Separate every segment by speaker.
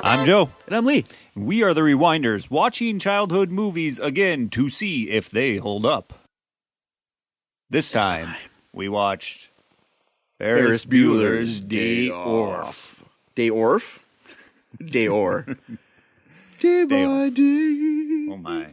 Speaker 1: I'm Joe.
Speaker 2: And I'm Lee.
Speaker 1: We are the Rewinders, watching childhood movies again to see if they hold up. This time, we watched Ferris Bueller's Day Off.
Speaker 2: Day Orf? Day Or. Day by day.
Speaker 1: Oh my.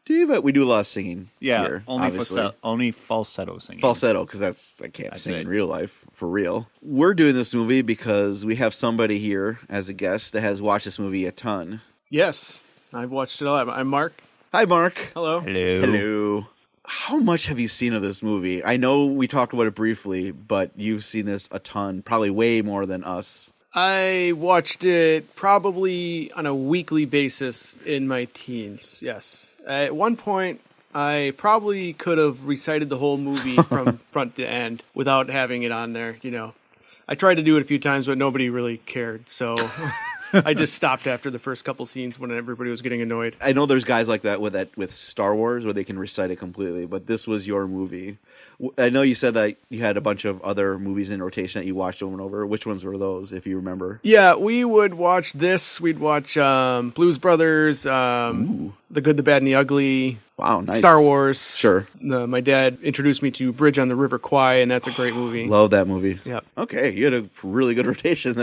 Speaker 2: Day by... We do a lot of singing.
Speaker 1: Yeah,
Speaker 2: here,
Speaker 1: only falsetto singing.
Speaker 2: Falsetto, because I can't sing in real life, for real. We're doing this movie because we have somebody here as a guest that has watched this movie a ton.
Speaker 3: Yes, I've watched it a lot. I'm Mark.
Speaker 2: Hi, Mark.
Speaker 3: Hello.
Speaker 2: Hello. How much have you seen of this movie? I know we talked about it briefly, but you've seen this a ton, probably way more than us.
Speaker 3: I watched it probably on a weekly basis in my teens, yes. At one point, I probably could have recited the whole movie from front to end without having it on there, you know. I tried to do it a few times, but nobody really cared, so I just stopped after the first couple scenes when everybody was getting annoyed.
Speaker 2: I know there's guys like that with Star Wars where they can recite it completely, but this was your movie. I know you said that you had a bunch of other movies in rotation that you watched over and over. Which ones were those, if you remember?
Speaker 3: Yeah, we would watch this. We'd watch Blues Brothers, The Good, the Bad, and the Ugly.
Speaker 2: Wow, nice.
Speaker 3: Star Wars.
Speaker 2: Sure.
Speaker 3: My dad introduced me to Bridge on the River Kwai, and that's a great movie.
Speaker 2: Love that movie.
Speaker 3: Yep.
Speaker 2: Okay, you had a really good rotation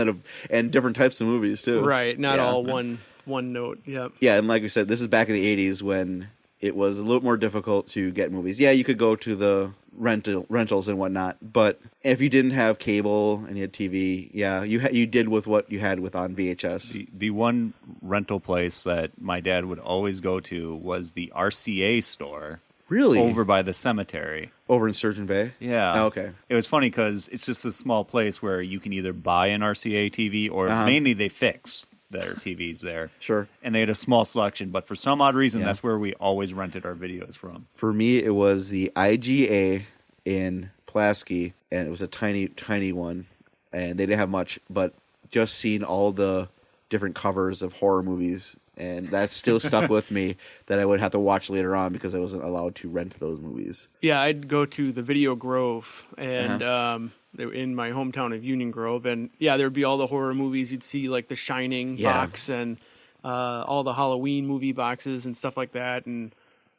Speaker 2: and different types of movies, too.
Speaker 3: Right, not all one note. Yep.
Speaker 2: Yeah, and like we said, this is back in the 80s when it was a little more difficult to get movies. Yeah, you could go to the rentals and whatnot, but if you didn't have cable and you had TV, yeah, you did with what you had on VHS.
Speaker 1: The one rental place that my dad would always go to was the RCA store.
Speaker 2: Really?
Speaker 1: Over by the cemetery.
Speaker 2: Over in Surgeon Bay?
Speaker 1: Yeah.
Speaker 2: Oh, okay.
Speaker 1: It was funny because it's just a small place where you can either buy an RCA TV or mainly they fix their TVs there.
Speaker 2: Sure.
Speaker 1: And they had a small selection, but for some odd reason, that's where we always rented our videos from.
Speaker 2: For me, it was the IGA in Pulaski, and it was a tiny, tiny one, and they didn't have much, but just seeing all the different covers of horror movies, and that still stuck with me that I would have to watch later on because I wasn't allowed to rent those movies.
Speaker 3: Yeah, I'd go to the Video Grove, and they were in my hometown of Union Grove, and yeah, there'd be all the horror movies. You'd see like the Shining box and all the Halloween movie boxes and stuff like that. And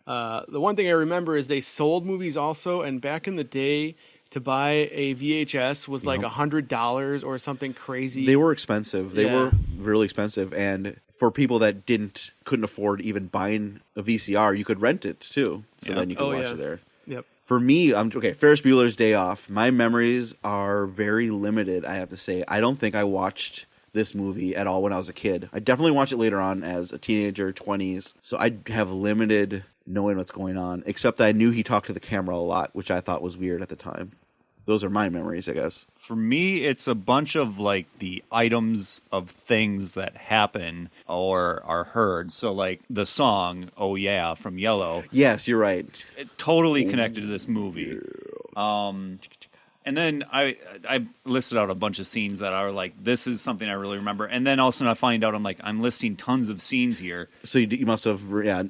Speaker 3: the one thing I remember is they sold movies also, and back in the day, to buy a VHS was like $100 or something crazy.
Speaker 2: They were expensive. They were really expensive, and for people that couldn't afford even buying a VCR, you could rent it too. So then you could watch it there.
Speaker 3: Yep.
Speaker 2: For me, Ferris Bueller's Day Off. My memories are very limited, I have to say. I don't think I watched this movie at all when I was a kid. I definitely watched it later on as a teenager, 20s. So I have limited knowing what's going on, except that I knew he talked to the camera a lot, which I thought was weird at the time. Those are my memories, I guess.
Speaker 1: For me, it's a bunch of like the items of things that happen or are heard. So like the song, Oh Yeah, from Yellow.
Speaker 2: Yes, you're right.
Speaker 1: It totally connected to this movie. And then I listed out a bunch of scenes that are like, this is something I really remember. And then all of a sudden I find out I'm listing tons of scenes here.
Speaker 2: So you must have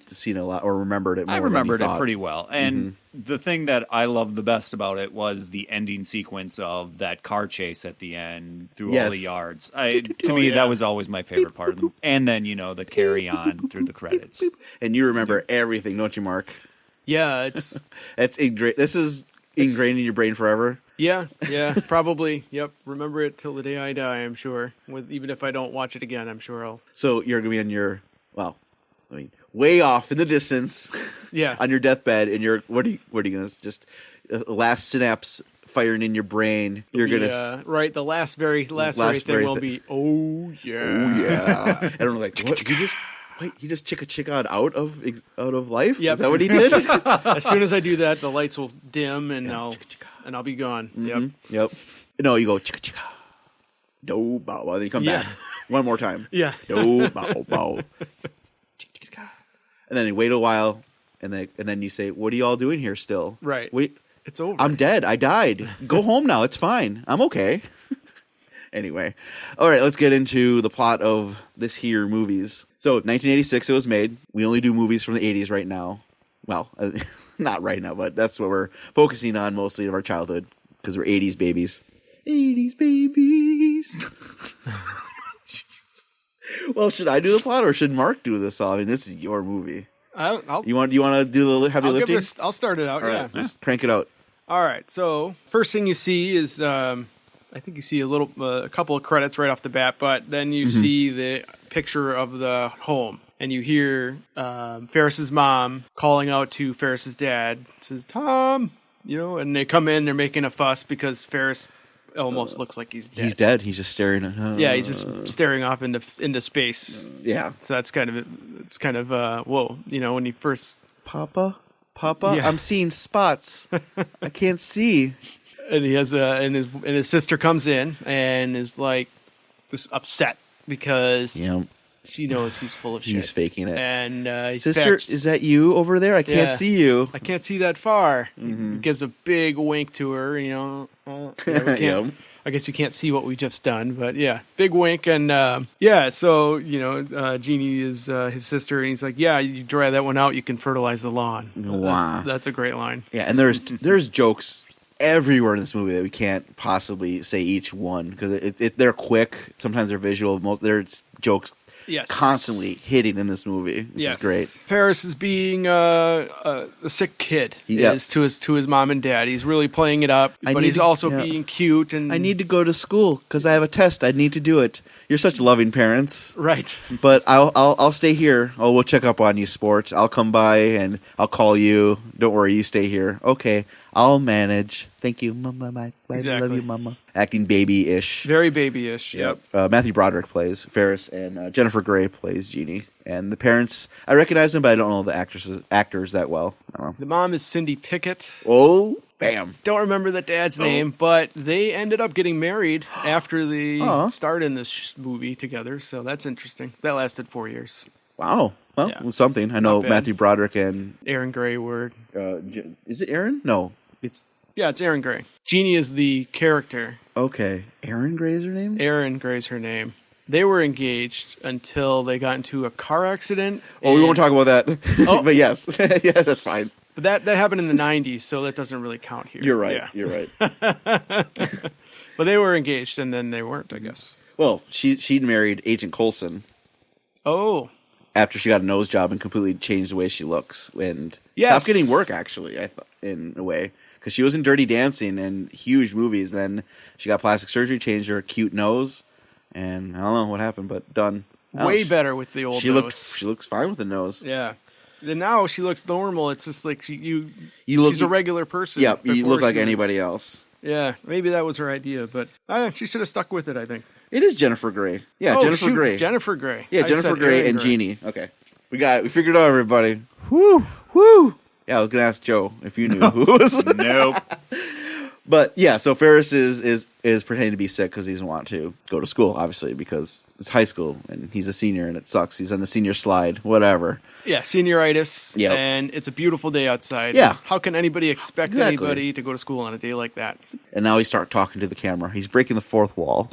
Speaker 2: seen a lot or remembered it more.
Speaker 1: I remembered it pretty well. And the thing that I loved the best about it was the ending sequence of that car chase at the end through all the yards. To me, that was always my favorite part of them. And then, the carry on through the credits.
Speaker 2: And you remember everything, don't you, Mark?
Speaker 3: Yeah, it's...
Speaker 2: This is ingrained in your brain forever?
Speaker 3: Yeah, probably. Yep, remember it till the day I die, I'm sure. Even if I don't watch it again, I'm sure I'll...
Speaker 2: So you're going to be on your... way off in the distance.
Speaker 3: Yeah.
Speaker 2: On your deathbed, and what are you going to... Just last synapse firing in your brain. You're going to...
Speaker 3: Right, the last very thing will be, oh, yeah.
Speaker 2: Oh, yeah. I don't know, what? He just chicka-chicka out of life?
Speaker 3: Yep.
Speaker 2: Is that what he did?
Speaker 3: As soon as I do that, the lights will dim, and I'll be gone.
Speaker 2: Mm-hmm. Yep. No, you go chicka-chicka. No, bow, bow. Then you come back. One more time.
Speaker 3: Yeah.
Speaker 2: No, bow, bow. And then you wait a while, and then you say, what are you all doing here still?
Speaker 3: Right.
Speaker 2: Wait.
Speaker 3: It's over.
Speaker 2: I'm dead. I died. Go home now. It's fine. I'm okay. Anyway. All right, let's get into the plot of this here movies. So, 1986 it was made. We only do movies from the 80s right now. Well, not right now, but that's what we're focusing on mostly of our childhood because we're 80s babies. 80s babies. Well, should I do the plot or should Mark do this all? I mean, this is your movie. You want to do the heavy lifting?
Speaker 3: I'll start it out.
Speaker 2: All right, just crank it out.
Speaker 3: All right. So first thing you see is, I think you see a couple of credits right off the bat, but then you see the picture of the home, and you hear Ferris's mom calling out to Ferris's dad. It says, "Tom," and they come in. They're making a fuss because Ferris almost looks like he's dead.
Speaker 2: He's dead. He's just staring at.
Speaker 3: Yeah, he's just staring off into space.
Speaker 2: Yeah.
Speaker 3: So that's kind of whoa. When he first
Speaker 2: Papa, I'm seeing spots. I can't see.
Speaker 3: And he has and his sister comes in and is like just upset because she knows he's full of shit.
Speaker 2: He's faking it.
Speaker 3: And
Speaker 2: sister, is that you over there? I can't see you.
Speaker 3: I can't see that far. Mm-hmm. He gives a big wink to her. I guess you can't see what we just done, but yeah, big wink. And so Jeannie is his sister, and he's like, yeah, you dry that one out, you can fertilize the lawn.
Speaker 2: Wow,
Speaker 3: that's a great line.
Speaker 2: Yeah, and there's jokes everywhere in this movie that we can't possibly say each one because they're quick. Sometimes they're visual. There's jokes constantly hitting in this movie, which is great.
Speaker 3: Ferris is being a sick kid is to his mom and dad. He's really playing it up, but he's also being cute. And
Speaker 2: I need to go to school because I have a test. I need to do it. You're such loving parents,
Speaker 3: right?
Speaker 2: But I'll stay here. Oh, we'll check up on you, sports. I'll come by and I'll call you. Don't worry, you stay here. Okay, I'll manage. Thank you, Mama. Bye.
Speaker 3: Exactly.
Speaker 2: Love you, Mama. Acting baby-ish.
Speaker 3: Very baby-ish. Yep.
Speaker 2: Matthew Broderick plays Ferris, and Jennifer Grey plays Jeannie. And the parents, I recognize them, but I don't know the actors that well. I don't know.
Speaker 3: The mom is Cindy Pickett.
Speaker 2: Oh, bam!
Speaker 3: Don't remember the dad's name, but they ended up getting married after they starred in this movie together. So that's interesting. That lasted 4 years.
Speaker 2: Wow. Well, it was something. I know Matthew Broderick and
Speaker 3: Aaron Gray were.
Speaker 2: Is it Aaron? No,
Speaker 3: it's Aaron Gray. Jeannie is the character.
Speaker 2: Okay, Aaron Gray is her name.
Speaker 3: Aaron Gray's her name. They were engaged until they got into a car accident.
Speaker 2: Oh, we won't talk about that. Oh. But yes, yeah, that's fine.
Speaker 3: But that happened in the 90s, so that doesn't really count here.
Speaker 2: You're right. Yeah. You're right.
Speaker 3: But they were engaged, and then they weren't, I guess.
Speaker 2: Well, she'd married Agent Coulson.
Speaker 3: Oh.
Speaker 2: After she got a nose job and completely changed the way she looks and stopped getting work, actually, I thought, in a way. Because she was in Dirty Dancing and huge movies. Then she got plastic surgery, changed her cute nose, and I don't know what happened, but done.
Speaker 3: Way better with the old nose.
Speaker 2: She looks fine with the nose.
Speaker 3: Yeah. And now she looks normal. It's just like she's a regular person.
Speaker 2: Yeah, you look like anybody else.
Speaker 3: Yeah, maybe that was her idea, but she should have stuck with it, I think.
Speaker 2: It is Jennifer Grey. Yeah, Jennifer Grey.
Speaker 3: Jennifer Grey.
Speaker 2: Yeah, Jennifer Grey and Jeannie. Okay. We got it. We figured it out, everybody. Woo! Yeah, I was going to ask Joe if you knew who it was.
Speaker 1: Nope.
Speaker 2: But yeah, so Ferris is pretending to be sick because he doesn't want to go to school, obviously, because it's high school and he's a senior and it sucks. He's on the senior slide, whatever.
Speaker 3: Yeah, senioritis, and it's a beautiful day outside.
Speaker 2: Yeah.
Speaker 3: How can anybody expect anybody to go to school on a day like that?
Speaker 2: And now he starts talking to the camera. He's breaking the fourth wall.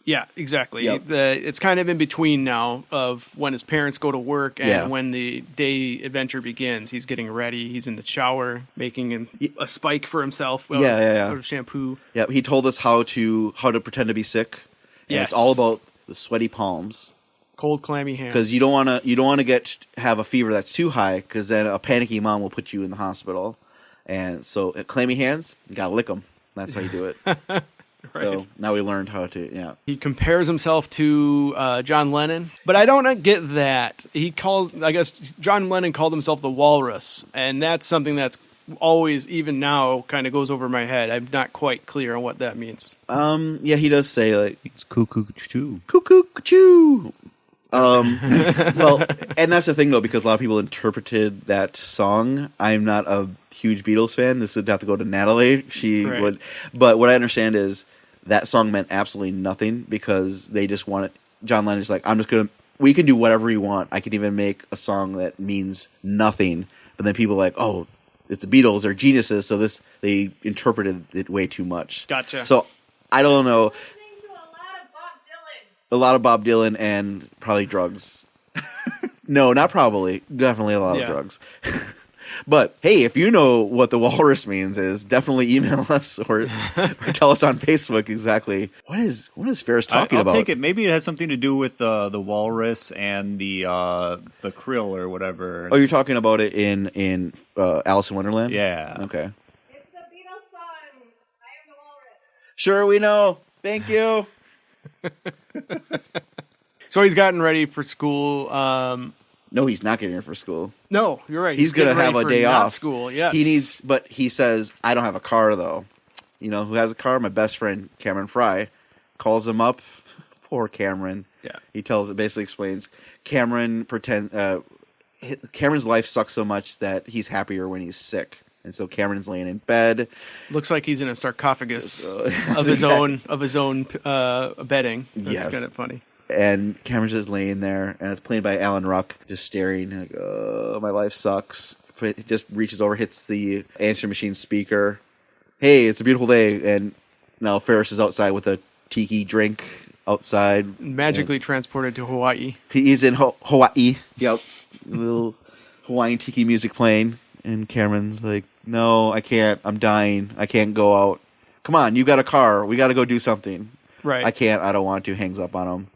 Speaker 3: Yeah, exactly.
Speaker 2: Yep.
Speaker 3: It's kind of in between now of when his parents go to work and when the day adventure begins. He's getting ready. He's in the shower, making a spike for himself. Out of shampoo.
Speaker 2: Yeah, he told us how to pretend to be sick. And it's all about the sweaty palms.
Speaker 3: Cold, clammy hands.
Speaker 2: Because you don't want to have a fever that's too high, because then a panicky mom will put you in the hospital. And so, clammy hands, you gotta lick them. That's how you do it. Right. So now we learned how to.
Speaker 3: He compares himself to John Lennon, but I don't get that. I guess John Lennon called himself the Walrus, and that's something that's always, even now, kind of goes over my head. I'm not quite clear on what that means.
Speaker 2: Yeah, he does say like it's cuckoo choo, cuckoo choo. Well, and that's the thing though, because a lot of people interpreted that song. I'm not a huge Beatles fan. This would have to go to Natalie. She would, but what I understand is that song meant absolutely nothing because they just wanted. John Lennon's like, we can do whatever you want. I can even make a song that means nothing. But then people are like, oh, it's the Beatles, they're geniuses. So they interpreted it way too much.
Speaker 3: Gotcha.
Speaker 2: So I don't know. A lot of Bob Dylan and probably drugs. No, not probably. Definitely a lot of drugs. But hey, if you know what the walrus means, definitely email us or tell us on Facebook exactly what is Ferris talking about.
Speaker 1: I'll take it. Maybe it has something to do with the walrus and the krill or whatever.
Speaker 2: Oh, you're talking about it in Alice in Wonderland?
Speaker 1: Yeah.
Speaker 2: Okay.
Speaker 4: It's the Beatles song. I am the walrus.
Speaker 2: Sure, we know. Thank you.
Speaker 3: So he's gotten ready for school.
Speaker 2: No, he's not getting here for school.
Speaker 3: No, you're right.
Speaker 2: He's going to have a day off.
Speaker 3: School, yes.
Speaker 2: But he says, I don't have a car, though. You know who has a car? My best friend, Cameron Fry. Calls him up. Poor Cameron.
Speaker 3: Yeah.
Speaker 2: He basically explains, Cameron's life sucks so much that he's happier when he's sick. And so Cameron's laying in bed.
Speaker 3: Looks like he's in a sarcophagus of his own bedding. That's kind of funny.
Speaker 2: And Cameron's just laying there, and it's played by Alan Ruck, just staring, like, oh, my life sucks. He just reaches over, hits the answering machine speaker. Hey, it's a beautiful day. And now Ferris is outside with a tiki drink outside.
Speaker 3: Magically transported to Hawaii.
Speaker 2: He's in Hawaii. Yep. Little Hawaiian tiki music playing. And Cameron's like, no, I can't. I'm dying. I can't go out. Come on, you got a car. We got to go do something.
Speaker 3: Right.
Speaker 2: I can't. I don't want to. Hangs up on him.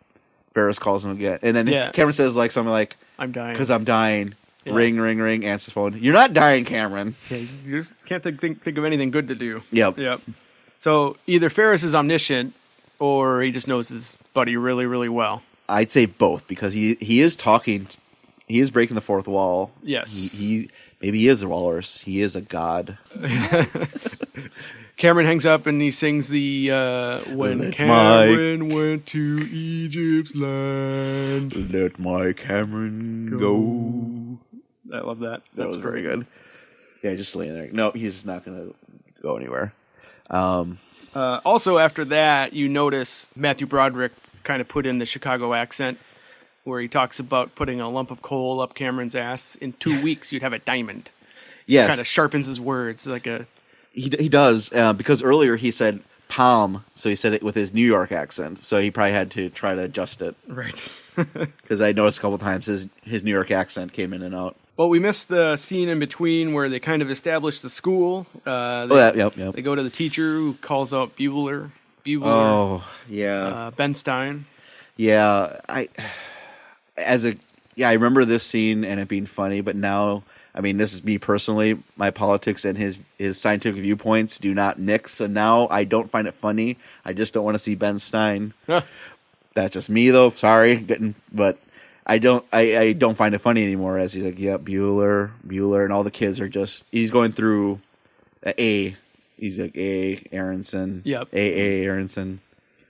Speaker 2: Ferris calls him again. And then Cameron says like something like,
Speaker 3: I'm dying.
Speaker 2: Because I'm dying. Yeah. Ring, ring, ring. Answers phone. You're not dying, Cameron.
Speaker 3: Yeah, you just can't think of anything good to do.
Speaker 2: Yep.
Speaker 3: So either Ferris is omniscient or he just knows his buddy really, really well.
Speaker 2: I'd say both because he is talking. He is breaking the fourth wall.
Speaker 3: Yes.
Speaker 2: Maybe he is a walrus. He is a god.
Speaker 3: Cameron hangs up and he sings the When Cameron went to Egypt's land.
Speaker 2: Let my Cameron go.
Speaker 3: I love that.
Speaker 2: That was very good. Yeah, just laying there. No, he's not going to go anywhere.
Speaker 3: Also, after that, you notice Matthew Broderick kind of put in the Chicago accent where he talks about putting a lump of coal up Cameron's ass. In 2 weeks, you'd have a diamond.
Speaker 2: Yes.
Speaker 3: Kind of sharpens his words like a...
Speaker 2: He does, because earlier he said palm, so he said it with his New York accent. So he probably had to try to adjust it.
Speaker 3: Right.
Speaker 2: Because I noticed a couple times his New York accent came in and out.
Speaker 3: Well, we missed the scene in between where they kind of established the school.
Speaker 2: Yep.
Speaker 3: They go to the teacher who calls out Bueller.
Speaker 2: Oh, yeah.
Speaker 3: Ben Stein.
Speaker 2: Yeah, I remember this scene and it being funny, but now, I mean, this is me personally. My politics and his scientific viewpoints do not mix, so now I don't find it funny. I just don't want to see Ben Stein. That's just me, though. Sorry, but I don't find it funny anymore. As he's like, yeah, Bueller, and all the kids are just. He's going through A. He's like A. Aronson.
Speaker 3: Yep.
Speaker 2: A. Aronson.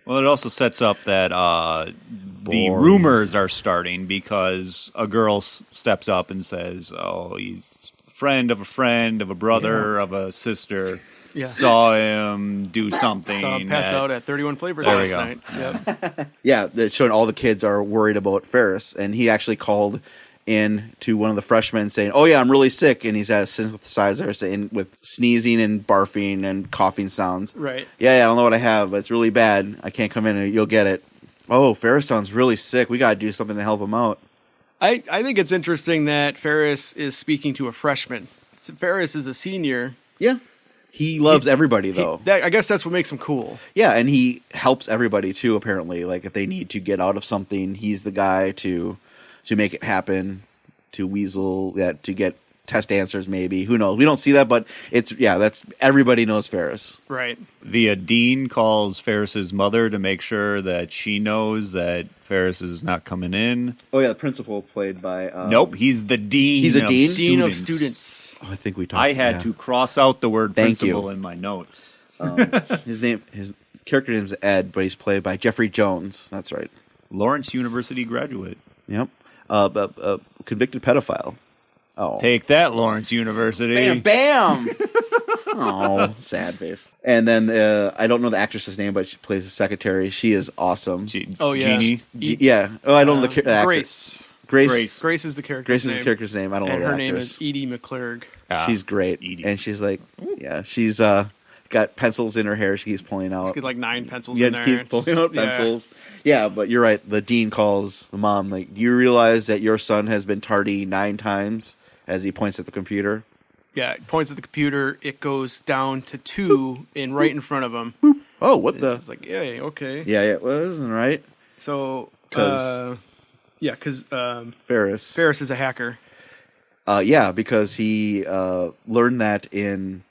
Speaker 1: Well, it also sets up that the rumors are starting because a girl steps up and says, "Oh, he's a friend of a brother of a sister." Yeah. Saw him do something.
Speaker 3: Saw him pass out at 31 Flavors
Speaker 1: there
Speaker 3: last night. Yep.
Speaker 2: Yeah, that's showing all the kids are worried about Ferris, and he actually called in to one of the freshmen saying, "Oh yeah, I'm really sick," and he's at a synthesizer saying with sneezing and barfing and coughing sounds.
Speaker 3: Right.
Speaker 2: Yeah, I don't know what I have, but it's really bad. I can't come in and you'll get it. Oh, Ferris sounds really sick. We got to do something to help him out.
Speaker 3: I think it's interesting that Ferris is speaking to a freshman. Ferris is a senior.
Speaker 2: Yeah. He loves everybody, though.
Speaker 3: I guess that's what makes him cool.
Speaker 2: Yeah, and he helps everybody, too, apparently. Like, if they need to get out of something, he's the guy to make it happen, to weasel, to get test answers, maybe. Who knows? We don't see that, but that's everybody knows Ferris.
Speaker 3: Right.
Speaker 1: The dean calls Ferris's mother to make sure that she knows that Ferris is not coming in.
Speaker 2: Oh, yeah, the principal played by...
Speaker 1: Nope, he's the dean.
Speaker 2: He's a dean?
Speaker 3: Dean of students.
Speaker 2: Oh, I think we talked...
Speaker 1: I had to cross out the word
Speaker 2: Thank
Speaker 1: principal
Speaker 2: you.
Speaker 1: in my notes.
Speaker 2: His character name is Ed, but he's played by Jeffrey Jones. That's right.
Speaker 1: Lawrence University graduate.
Speaker 2: Yep. Convicted pedophile. Oh.
Speaker 1: Take that, Lawrence University.
Speaker 2: Bam, bam! Oh, sad face. And then, I don't know the actress's name, but she plays the secretary. She is awesome.
Speaker 1: Jeannie?
Speaker 2: Yeah. Oh, I don't know the actor.
Speaker 3: Grace.
Speaker 2: Grace
Speaker 3: is the character's
Speaker 2: Grace
Speaker 3: name.
Speaker 2: is the character's name. I don't know the
Speaker 3: her
Speaker 2: actress.
Speaker 3: name is Edie McClurg.
Speaker 2: She's great.
Speaker 1: Edie.
Speaker 2: And she's like, yeah, she's got pencils in her hair she keeps pulling out.
Speaker 3: She's got like 9 pencils
Speaker 2: Yeah,
Speaker 3: in there.
Speaker 2: she keeps pulling out pencils. Yeah, but you're right. The dean calls the mom, like, do you realize that your son has been tardy 9 times as he points at the computer?
Speaker 3: Yeah, it points at the computer. It goes down to 2 and right in front of him.
Speaker 2: Oh, what the?
Speaker 3: It's like, yeah, okay.
Speaker 2: Yeah, well, isn't right.
Speaker 3: So,
Speaker 2: Because
Speaker 3: Ferris is a hacker.
Speaker 2: Yeah, because he learned that in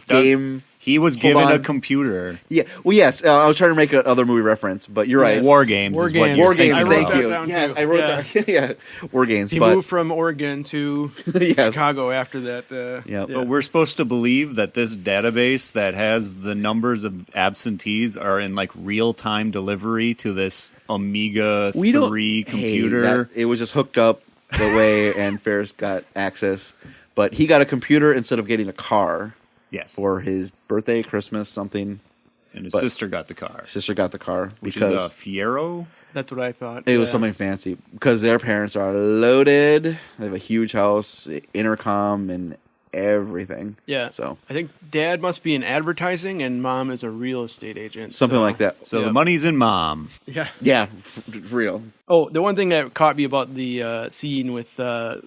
Speaker 1: game. He was given a computer.
Speaker 2: Yeah. Well, yes. I was trying to make another movie reference, but you're right.
Speaker 1: War Games.
Speaker 2: War Games. Thank you.
Speaker 3: Yes,
Speaker 2: I wrote that. Yeah. War Games.
Speaker 3: He moved from Oregon to Chicago after that.
Speaker 2: Yeah.
Speaker 1: But we're supposed to believe that this database that has the numbers of absentees are in like real time delivery to this Amiga 3 computer.
Speaker 2: It was just hooked up the way, and Ferris got access, but he got a computer instead of getting a car.
Speaker 1: Yes.
Speaker 2: For his birthday, Christmas, something.
Speaker 1: And his sister got the car.
Speaker 2: Which
Speaker 1: is a Fiero?
Speaker 3: That's what I thought.
Speaker 2: It was something fancy. Because their parents are loaded. They have a huge house, intercom, and everything.
Speaker 3: Yeah.
Speaker 2: So
Speaker 3: I think Dad must be in advertising and Mom is a real estate agent.
Speaker 2: Something like that.
Speaker 1: So the money's in Mom.
Speaker 3: Yeah.
Speaker 2: Yeah, for real.
Speaker 3: Oh, the one thing that caught me about the scene with the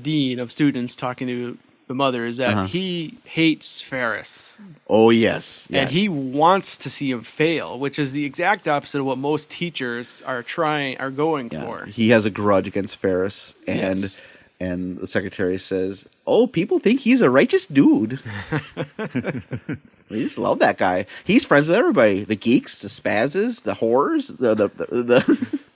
Speaker 3: dean of students talking to the mother is that he hates Ferris.
Speaker 2: Oh, yes.
Speaker 3: And he wants to see him fail, which is the exact opposite of what most teachers are going for.
Speaker 2: He has a grudge against Ferris, and the secretary says, "Oh, people think he's a righteous dude." We just love that guy. He's friends with everybody: the geeks, the spazzes, the whores, the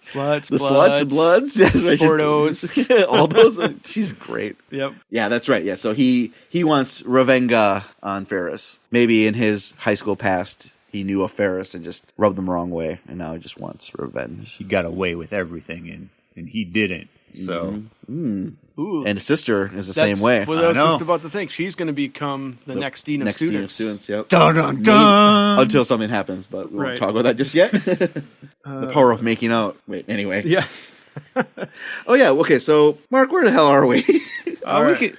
Speaker 3: sluts,
Speaker 2: the sluts, the bloods,
Speaker 3: sportos,
Speaker 2: all those. She's great.
Speaker 3: Yep.
Speaker 2: Yeah, that's right. Yeah, so he wants revenga on Ferris. Maybe in his high school past, he knew a Ferris and just rubbed them the wrong way, and now he just wants revenge.
Speaker 1: He got away with everything, and he didn't. So,
Speaker 3: Ooh.
Speaker 2: And his sister is the same way.
Speaker 3: Well, I was just about to think she's going to become the next dean of students.
Speaker 2: Yep.
Speaker 1: Dun, dun, dun.
Speaker 2: Until something happens, but we won't talk about that just yet. The power of making out. Wait, anyway.
Speaker 3: Yeah.
Speaker 2: Oh yeah. Okay. So, Mark, where the hell are we?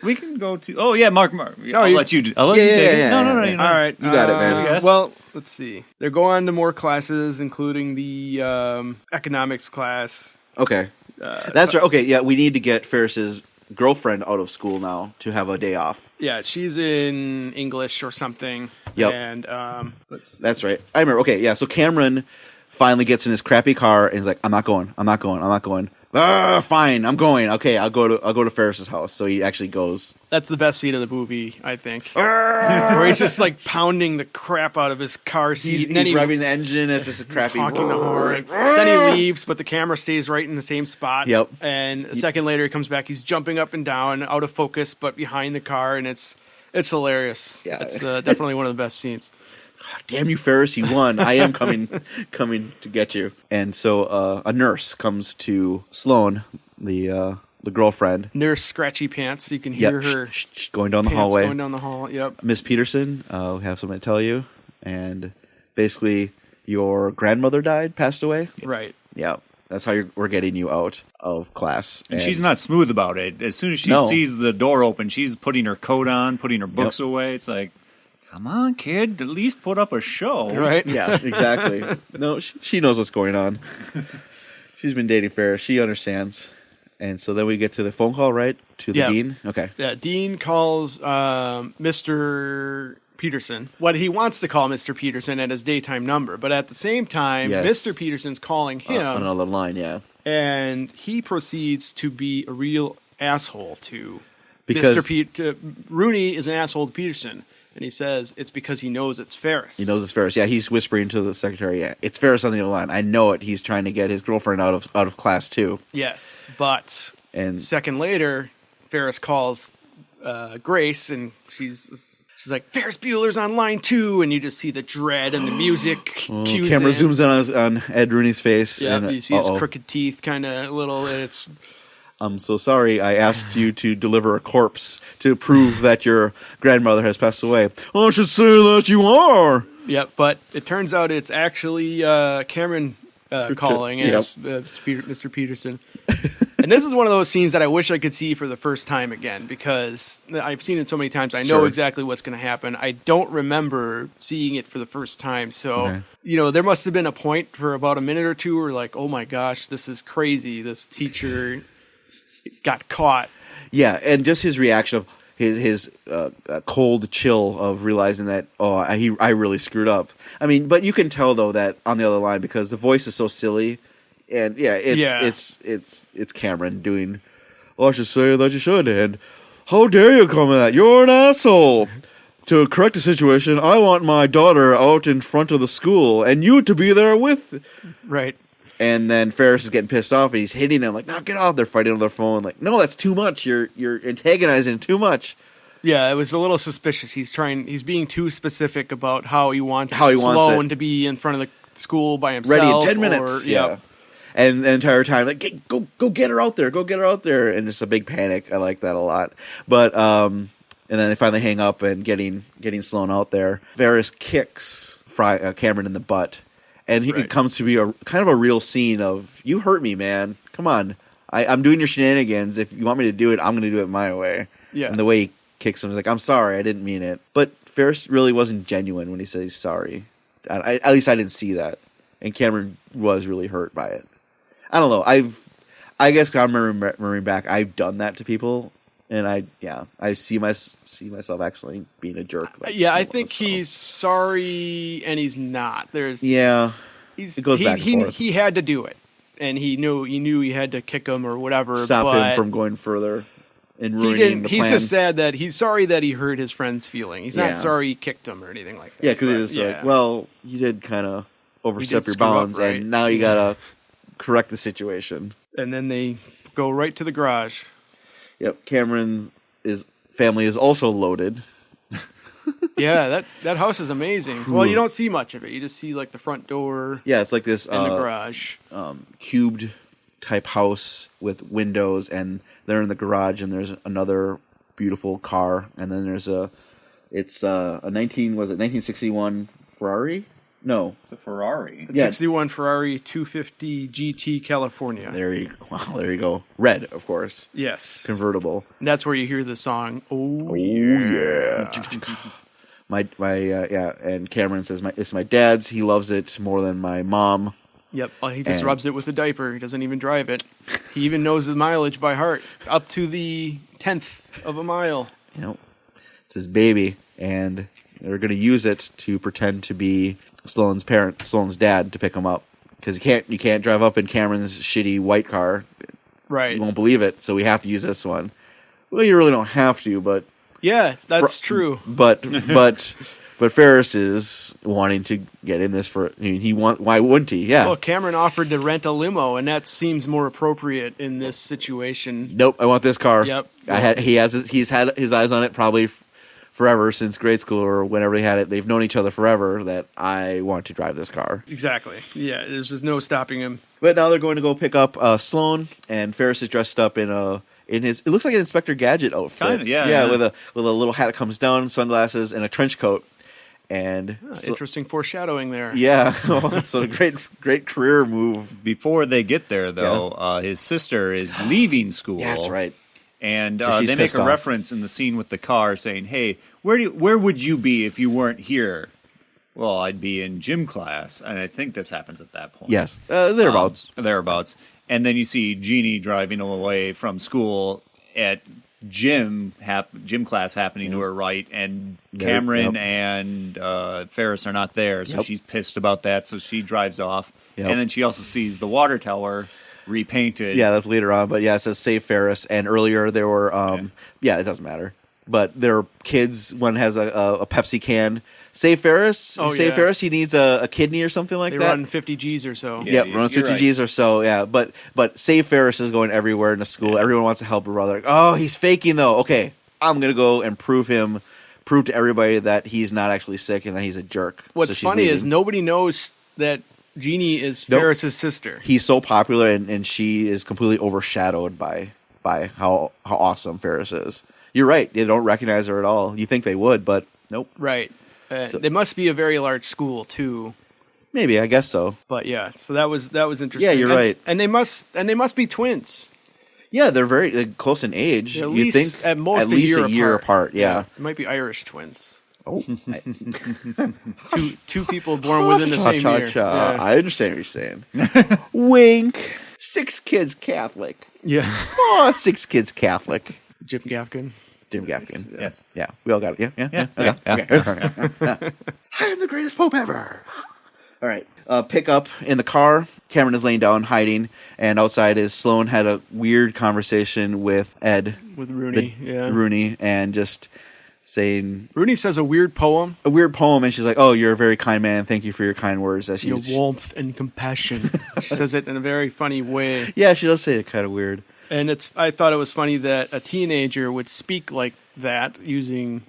Speaker 1: We can go to. Oh yeah, Mark. I'll let you. I'll let you take it. No.
Speaker 3: All right,
Speaker 2: you got it, man.
Speaker 3: Well, let's see. They're going to more classes, including the economics class.
Speaker 2: Okay. That's right. Okay, yeah, we need to get Ferris's girlfriend out of school now to have a day off.
Speaker 3: Yeah, she's in English or something.
Speaker 2: Yep.
Speaker 3: And let's see.
Speaker 2: That's right. I remember. Okay, yeah. So Cameron finally gets in his crappy car and he's like, "I'm not going. Fine, I'm going. Okay, I'll go to Ferris's house." So he actually goes.
Speaker 3: That's the best scene of the movie, I think. Where he's just like pounding the crap out of his car seat.
Speaker 2: He's revving the engine. It's just a crappy.
Speaker 3: Honking the horn. Then he leaves, but the camera stays right in the same spot.
Speaker 2: Yep.
Speaker 3: And a second later, he comes back. He's jumping up and down, out of focus, but behind the car, and it's hilarious.
Speaker 2: Yeah.
Speaker 3: It's definitely one of the best scenes.
Speaker 2: Damn you, Ferris! You won. I am coming to get you. And so a nurse comes to Sloane, the girlfriend.
Speaker 3: Nurse Scratchy Pants. You can hear her
Speaker 2: going down the hallway.
Speaker 3: Going down the hall. Yep.
Speaker 2: Miss Peterson, we have something to tell you. And basically, your grandmother passed away.
Speaker 3: Right.
Speaker 2: Yeah. That's how we're getting you out of class.
Speaker 1: And she's not smooth about it. As soon as she sees the door open, she's putting her coat on, putting her books away. It's like, come on, kid, at least put up a show.
Speaker 3: Right?
Speaker 2: Yeah, exactly. No, she knows what's going on. She's been dating Ferris. She understands. And so then we get to the phone call, right? To the dean? Okay.
Speaker 3: Yeah, Dean calls Mr. Peterson. What he wants to call Mr. Peterson at his daytime number. But at the same time, Mr. Peterson's calling him.
Speaker 2: On another line, yeah.
Speaker 3: And he proceeds to be a real asshole to Mr. Rooney is an asshole to Peterson. And he says it's because he knows it's Ferris.
Speaker 2: He knows it's Ferris. Yeah, he's whispering to the secretary, yeah, it's Ferris on the other line. I know it. He's trying to get his girlfriend out of class too.
Speaker 3: Yes, but a second later, Ferris calls Grace, and she's like, Ferris Bueller's on line 2, and you just see the dread and the music cues
Speaker 2: camera zooms in on Ed Rooney's face.
Speaker 3: Yeah, and you see his crooked teeth kind of little. It's...
Speaker 2: I'm so sorry I asked you to deliver a corpse to prove that your grandmother has passed away. I should say that you are.
Speaker 3: Yep, but it turns out it's actually Cameron calling as Mr. Peterson. And this is one of those scenes that I wish I could see for the first time again, because I've seen it so many times. I know exactly what's going to happen. I don't remember seeing it for the first time. So, there must have been a point for about a minute or two where like, oh my gosh, this is crazy. This teacher got caught.
Speaker 2: Yeah, and just his reaction of his cold chill of realizing that I really screwed up. I mean, but you can tell though that on the other line because the voice is so silly, and it's Cameron doing. Well, I should say that you should, and how dare you come at that? You're an asshole. To correct the situation, I want my daughter out in front of the school, and you to be there with.
Speaker 3: Right.
Speaker 2: And then Ferris is getting pissed off, and he's hitting him like, "No, get off!" They're fighting on their phone. Like, "No, that's too much. You're antagonizing too much."
Speaker 3: Yeah, it was a little suspicious. He's being too specific about how he wants Sloane to be in front of the school by himself.
Speaker 2: Ready in 10 minutes. Yeah. And the entire time, like, go get her out there. Go get her out there. And it's a big panic. I like that a lot. But, and then they finally hang up and getting Sloane out there. Ferris kicks Cameron in the butt. And it comes to be a kind of a real scene of, you hurt me, man. Come on. I'm doing your shenanigans. If you want me to do it, I'm going to do it my way. Yeah. And the way he kicks him, he's like, I'm sorry, I didn't mean it. But Ferris really wasn't genuine when he said he's sorry. At least I didn't see that. And Cameron was really hurt by it. I don't know. I guess I'm remembering back, I've done that to people. And I see myself actually being a jerk.
Speaker 3: I think he's sorry and he's not.
Speaker 2: It goes back and forth.
Speaker 3: He had to do it, and he knew he had to kick him or whatever.
Speaker 2: Stop him from going further and ruining the plan.
Speaker 3: He's just sad that he's sorry that he hurt his friend's feeling. He's not sorry he kicked him or anything like that.
Speaker 2: Yeah, because he was like, well, you did kind of overstep your bounds, and now you gotta correct the situation.
Speaker 3: And then they go right to the garage.
Speaker 2: Yep, Cameron's family is also loaded.
Speaker 3: Yeah, that house is amazing. Well, you don't see much of it. You just see like the front door.
Speaker 2: Yeah, it's like this
Speaker 3: and the garage,
Speaker 2: cubed type house with windows, and they're in the garage, and there's another beautiful car, and then there's a 1961 Ferrari. No,
Speaker 1: it's a Ferrari.
Speaker 3: It's 61 Ferrari 250 GT California.
Speaker 2: There you go. Red, of course.
Speaker 3: Yes.
Speaker 2: Convertible.
Speaker 3: And that's where you hear the song. Oh
Speaker 2: yeah. And Cameron says it's my dad's. He loves it more than my mom.
Speaker 3: Yep. He just rubs it with a diaper. He doesn't even drive it. He even knows the mileage by heart, up to the 10th of a mile.
Speaker 2: It's his baby, and they're going to use it to pretend to be Sloane's dad, to pick him up, because you can't drive up in Cameron's shitty white car.
Speaker 3: Right.
Speaker 2: You won't believe it, so we have to use this one. Well, you really don't have to, but
Speaker 3: yeah, that's true.
Speaker 2: But Ferris is wanting to get in this for. Why wouldn't he? Yeah.
Speaker 3: Well, Cameron offered to rent a limo, and that seems more appropriate in this situation.
Speaker 2: Nope, I want this car.
Speaker 3: Yep.
Speaker 2: He's had his eyes on it probably forever, since grade school or whenever he had it. They've known each other forever, that I want to drive this car.
Speaker 3: Exactly. Yeah, there's just no stopping him.
Speaker 2: But now they're going to go pick up Sloane, and Ferris is dressed up in his, it looks like an Inspector Gadget outfit.
Speaker 1: Kind of, yeah.
Speaker 2: With a little hat that comes down, sunglasses, and a trench coat. And
Speaker 3: interesting foreshadowing there.
Speaker 2: Yeah. So a great career move.
Speaker 1: Before they get there, though, his sister is leaving school.
Speaker 2: Yeah, that's right.
Speaker 1: And they make a reference in the scene with the car saying, "Hey, where would you be if you weren't here?" Well, I'd be in gym class, and I think this happens at that point.
Speaker 2: Yes, thereabouts.
Speaker 1: Thereabouts. And then you see Jeannie driving away from school at gym class happening to her right, and Cameron and Ferris are not there, so she's pissed about that, so she drives off. Yep. And then she also sees the water tower repainted.
Speaker 2: Yeah, that's later on, but it says save Ferris, and earlier there were it doesn't matter, but there are kids. One has a Pepsi can. Save Ferris. Save Ferris. He needs a kidney or something like that.
Speaker 3: They run 50 G's or so.
Speaker 2: Run 50 G's or so. Yeah, but Save Ferris is going everywhere in the school. Yeah. Everyone wants to help her brother. Oh, he's faking though. Okay, I'm gonna go and prove to everybody that he's not actually sick and that he's a jerk.
Speaker 3: What's funny is nobody knows that Jeannie is Ferris's sister.
Speaker 2: He's so popular, and she is completely overshadowed by how awesome Ferris is. You're right. They don't recognize her at all. You think they would, but nope.
Speaker 3: Right. They must be a very large school too.
Speaker 2: Maybe, I guess so.
Speaker 3: But yeah, so that was interesting.
Speaker 2: Yeah, you're right.
Speaker 3: And they must be twins.
Speaker 2: Yeah, they're very close in age.
Speaker 3: At least at most a year apart.
Speaker 2: Yeah.
Speaker 3: It might be Irish twins. Oh. two people born within the same year.
Speaker 2: Yeah. I understand what you're saying. Wink. 6 kids Catholic.
Speaker 3: Yeah.
Speaker 2: Oh, 6 kids Catholic.
Speaker 3: Jim Gaffigan.
Speaker 2: Jim Gaffigan.
Speaker 1: Yes.
Speaker 2: Yeah, we all got it. Yeah.
Speaker 1: Yeah.
Speaker 2: Okay. I am the greatest pope ever. All right. Pick up in the car. Cameron is laying down, hiding, and outside is Sloane had a weird conversation with Ed.
Speaker 3: With Rooney,
Speaker 2: Rooney, and just saying...
Speaker 3: Rooney says a weird poem.
Speaker 2: And she's like, oh, you're a very kind man. Thank you for your kind words.
Speaker 3: Your warmth and compassion. She says it in a very funny way.
Speaker 2: Yeah, she does say it kind of weird.
Speaker 3: And I thought it was funny that a teenager would speak like that using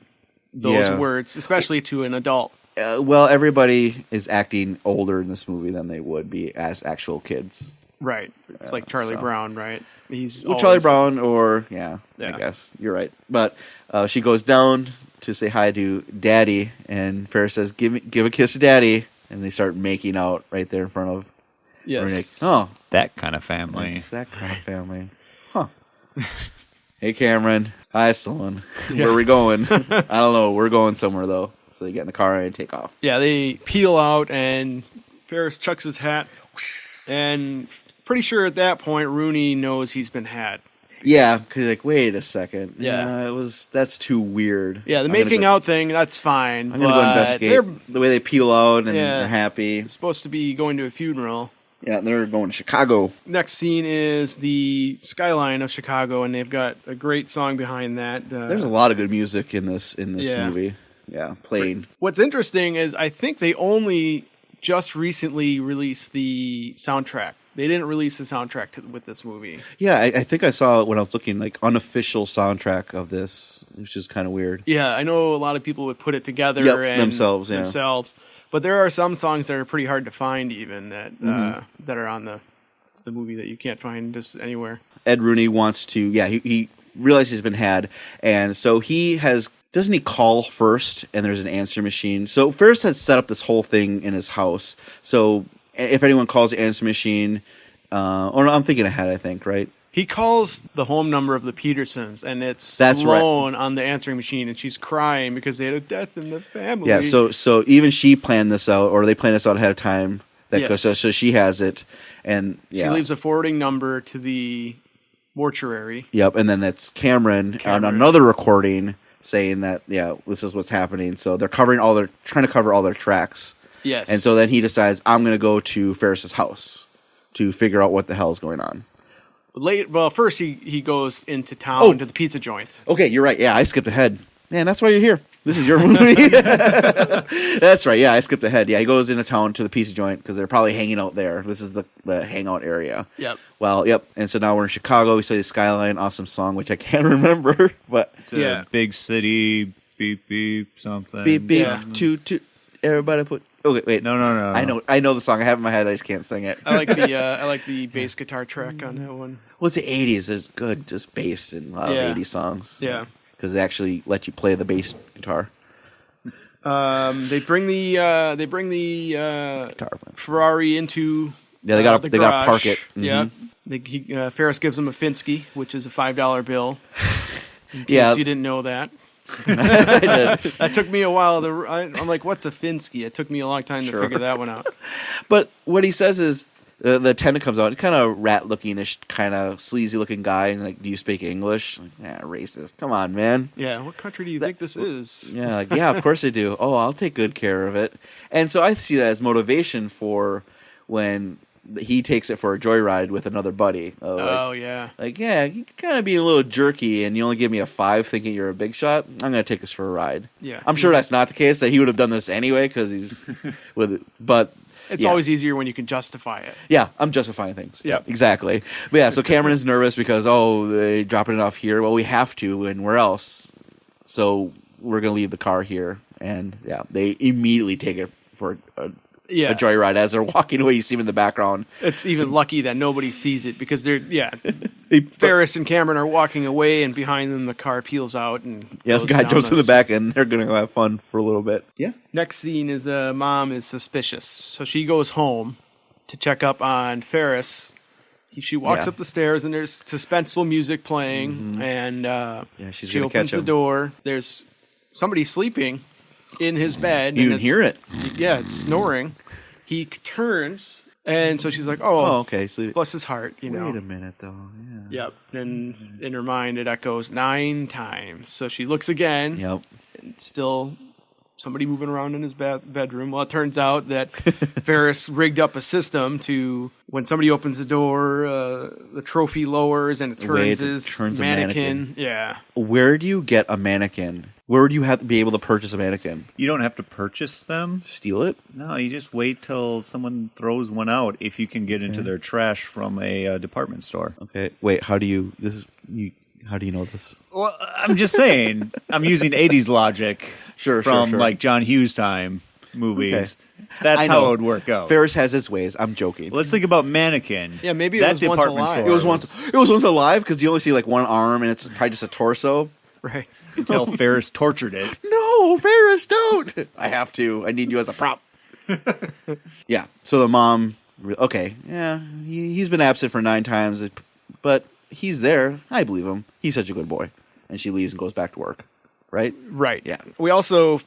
Speaker 3: those words, especially to an adult.
Speaker 2: Well, everybody is acting older in this movie than they would be as actual kids.
Speaker 3: Right. It's like Charlie Brown, right? He's
Speaker 2: Charlie Brown or, I guess. You're right. But she goes down to say hi to Daddy, and Ferris says, give a kiss to Daddy. And they start making out right there in front of Rooney. Oh.
Speaker 1: That kind of family.
Speaker 2: It's that kind of family. Huh. Hey, Cameron. Hi, Sloane. Where are we going? I don't know. We're going somewhere, though. So they get in the car and take off.
Speaker 3: Yeah, they peel out, and Ferris chucks his hat. And pretty sure at that point, Rooney knows he's been had.
Speaker 2: Yeah, because like, wait a second.
Speaker 3: Yeah.
Speaker 2: That's too weird.
Speaker 3: Yeah, the making out thing, that's fine.
Speaker 2: I'm going to go investigate the way they peel out and they're happy.
Speaker 3: It's supposed to be going to a funeral.
Speaker 2: Yeah, they're going to Chicago.
Speaker 3: Next scene is the skyline of Chicago, and they've got a great song behind that.
Speaker 2: There's a lot of good music in this movie. Yeah, playing.
Speaker 3: What's interesting is I think they only just recently released the soundtrack. They didn't release the soundtrack with this movie. Yeah,
Speaker 2: I think I saw it when I was looking, like, unofficial soundtrack of this, which is kind of weird.
Speaker 3: Yeah, I know a lot of people would put it together
Speaker 2: themselves.
Speaker 3: But there are some songs that are pretty hard to find, even that that are on the movie that you can't find just anywhere.
Speaker 2: Ed Rooney wants to, he realizes he's been had, and so doesn't he call first, and there's an answer machine? So Ferris has set up this whole thing in his house, so if anyone calls the answer machine, or no, I'm thinking ahead, I think, right?
Speaker 3: He calls the home number of the Petersons, and it's Sloane on the answering machine, and she's crying because they had a death in the family.
Speaker 2: Yeah, so even she planned this out, or they planned this out ahead of time. So she has it, and she
Speaker 3: leaves a forwarding number to the mortuary.
Speaker 2: Yep, and then it's Cameron on another recording saying that this is what's happening. So they're trying to cover all their tracks.
Speaker 3: Yes,
Speaker 2: and so then he decides, I'm going to go to Ferris's house to figure out what the hell is going on.
Speaker 3: First he goes into town to the pizza joint.
Speaker 2: Okay, you're right. Yeah, I skipped ahead. Man, that's why you're here. This is your movie. That's right. Yeah, I skipped ahead. Yeah, he goes into town to the pizza joint because they're probably hanging out there. This is the hangout area.
Speaker 3: Yep.
Speaker 2: Well, yep. And so now we're in Chicago. We say the Skyline, awesome song, which I can't remember. But
Speaker 1: it's a big city, beep, beep, something.
Speaker 2: Beep, beep, toot. Everybody put... Okay, wait.
Speaker 1: No.
Speaker 2: I know the song. I have it in my head. I just can't sing it.
Speaker 3: I like the bass guitar track on that one.
Speaker 2: Well, it's the 80s. It's good, just bass in a lot of 80s songs.
Speaker 3: Yeah.
Speaker 2: Because they actually let you play the bass guitar.
Speaker 3: They bring the Ferrari into
Speaker 2: they got to park it.
Speaker 3: Mm-hmm. Yeah. Ferris gives him a Finsky, which is a $5 bill. In case you didn't know that. That took me a while. I'm like, what's a Finsky? It took me a long time to figure that one out.
Speaker 2: But what he says is, the attendant comes out. He's kind of rat-looking-ish, kind of sleazy-looking guy. And like, do you speak English? Like, racist. Come on, man.
Speaker 3: Yeah, what country do you think this is?
Speaker 2: Yeah, of course I do. Oh, I'll take good care of it. And so I see that as motivation for when he takes it for a joyride with another buddy.
Speaker 3: Yeah.
Speaker 2: Like, you kind of being a little jerky, and you only give me a 5 thinking you're a big shot. I'm going to take us for a ride.
Speaker 3: Yeah.
Speaker 2: I'm sure that's not the case, that he would have done this anyway, because he's with it. But...
Speaker 3: It's always easier when you can justify it.
Speaker 2: Yeah, I'm justifying things. Yeah, exactly. But so Cameron is nervous because, they're dropping it off here. Well, we have to, and where else? So we're going to leave the car here. And, they immediately take it for a joyride as they're walking away. You see them in the background.
Speaker 3: It's even lucky that nobody sees it because Ferris and Cameron are walking away, and behind them the car peels out and
Speaker 2: the guy jumps in the back, and they're going to go have fun for a little bit. Yeah.
Speaker 3: Next scene is mom is suspicious, so she goes home to check up on Ferris. She walks up the stairs, and there's suspenseful music playing, and
Speaker 2: she
Speaker 3: opens the door. There's somebody sleeping in his bed.
Speaker 2: You can hear it.
Speaker 3: Yeah, it's snoring. He turns, and so she's like,
Speaker 2: okay. So
Speaker 3: bless his heart,
Speaker 2: Wait a minute, though. Yeah.
Speaker 3: Yep. And in her mind, it echoes 9 times. So she looks again.
Speaker 2: Yep.
Speaker 3: And still somebody moving around in his bedroom. Well, it turns out that Ferris rigged up a system to, when somebody opens the door, the trophy lowers and it turns his mannequin. Yeah.
Speaker 2: Where do you get a mannequin? Where would you have to be able to purchase a mannequin?
Speaker 1: You don't have to purchase them.
Speaker 2: Steal it?
Speaker 1: No, you just wait till someone throws one out if you can get into their trash from a department store.
Speaker 2: Okay. Wait, how do you know this?
Speaker 1: Well, I'm just saying. I'm using 80s logic from like John Hughes time movies. Okay. That's how it would work out.
Speaker 2: Ferris has his ways. I'm joking.
Speaker 1: Let's think about mannequin.
Speaker 3: Yeah, maybe it was once alive.
Speaker 2: It was once alive because you only see like one arm and it's probably just a torso.
Speaker 3: Right.
Speaker 1: Until Ferris tortured it.
Speaker 2: No, Ferris, don't. I have to. I need you as a prop. Yeah. So the mom. Okay. Yeah. He's been absent for 9 times, but he's there. I believe him. He's such a good boy. And she leaves and goes back to work. Right?
Speaker 3: Right.
Speaker 2: Yeah.
Speaker 3: We also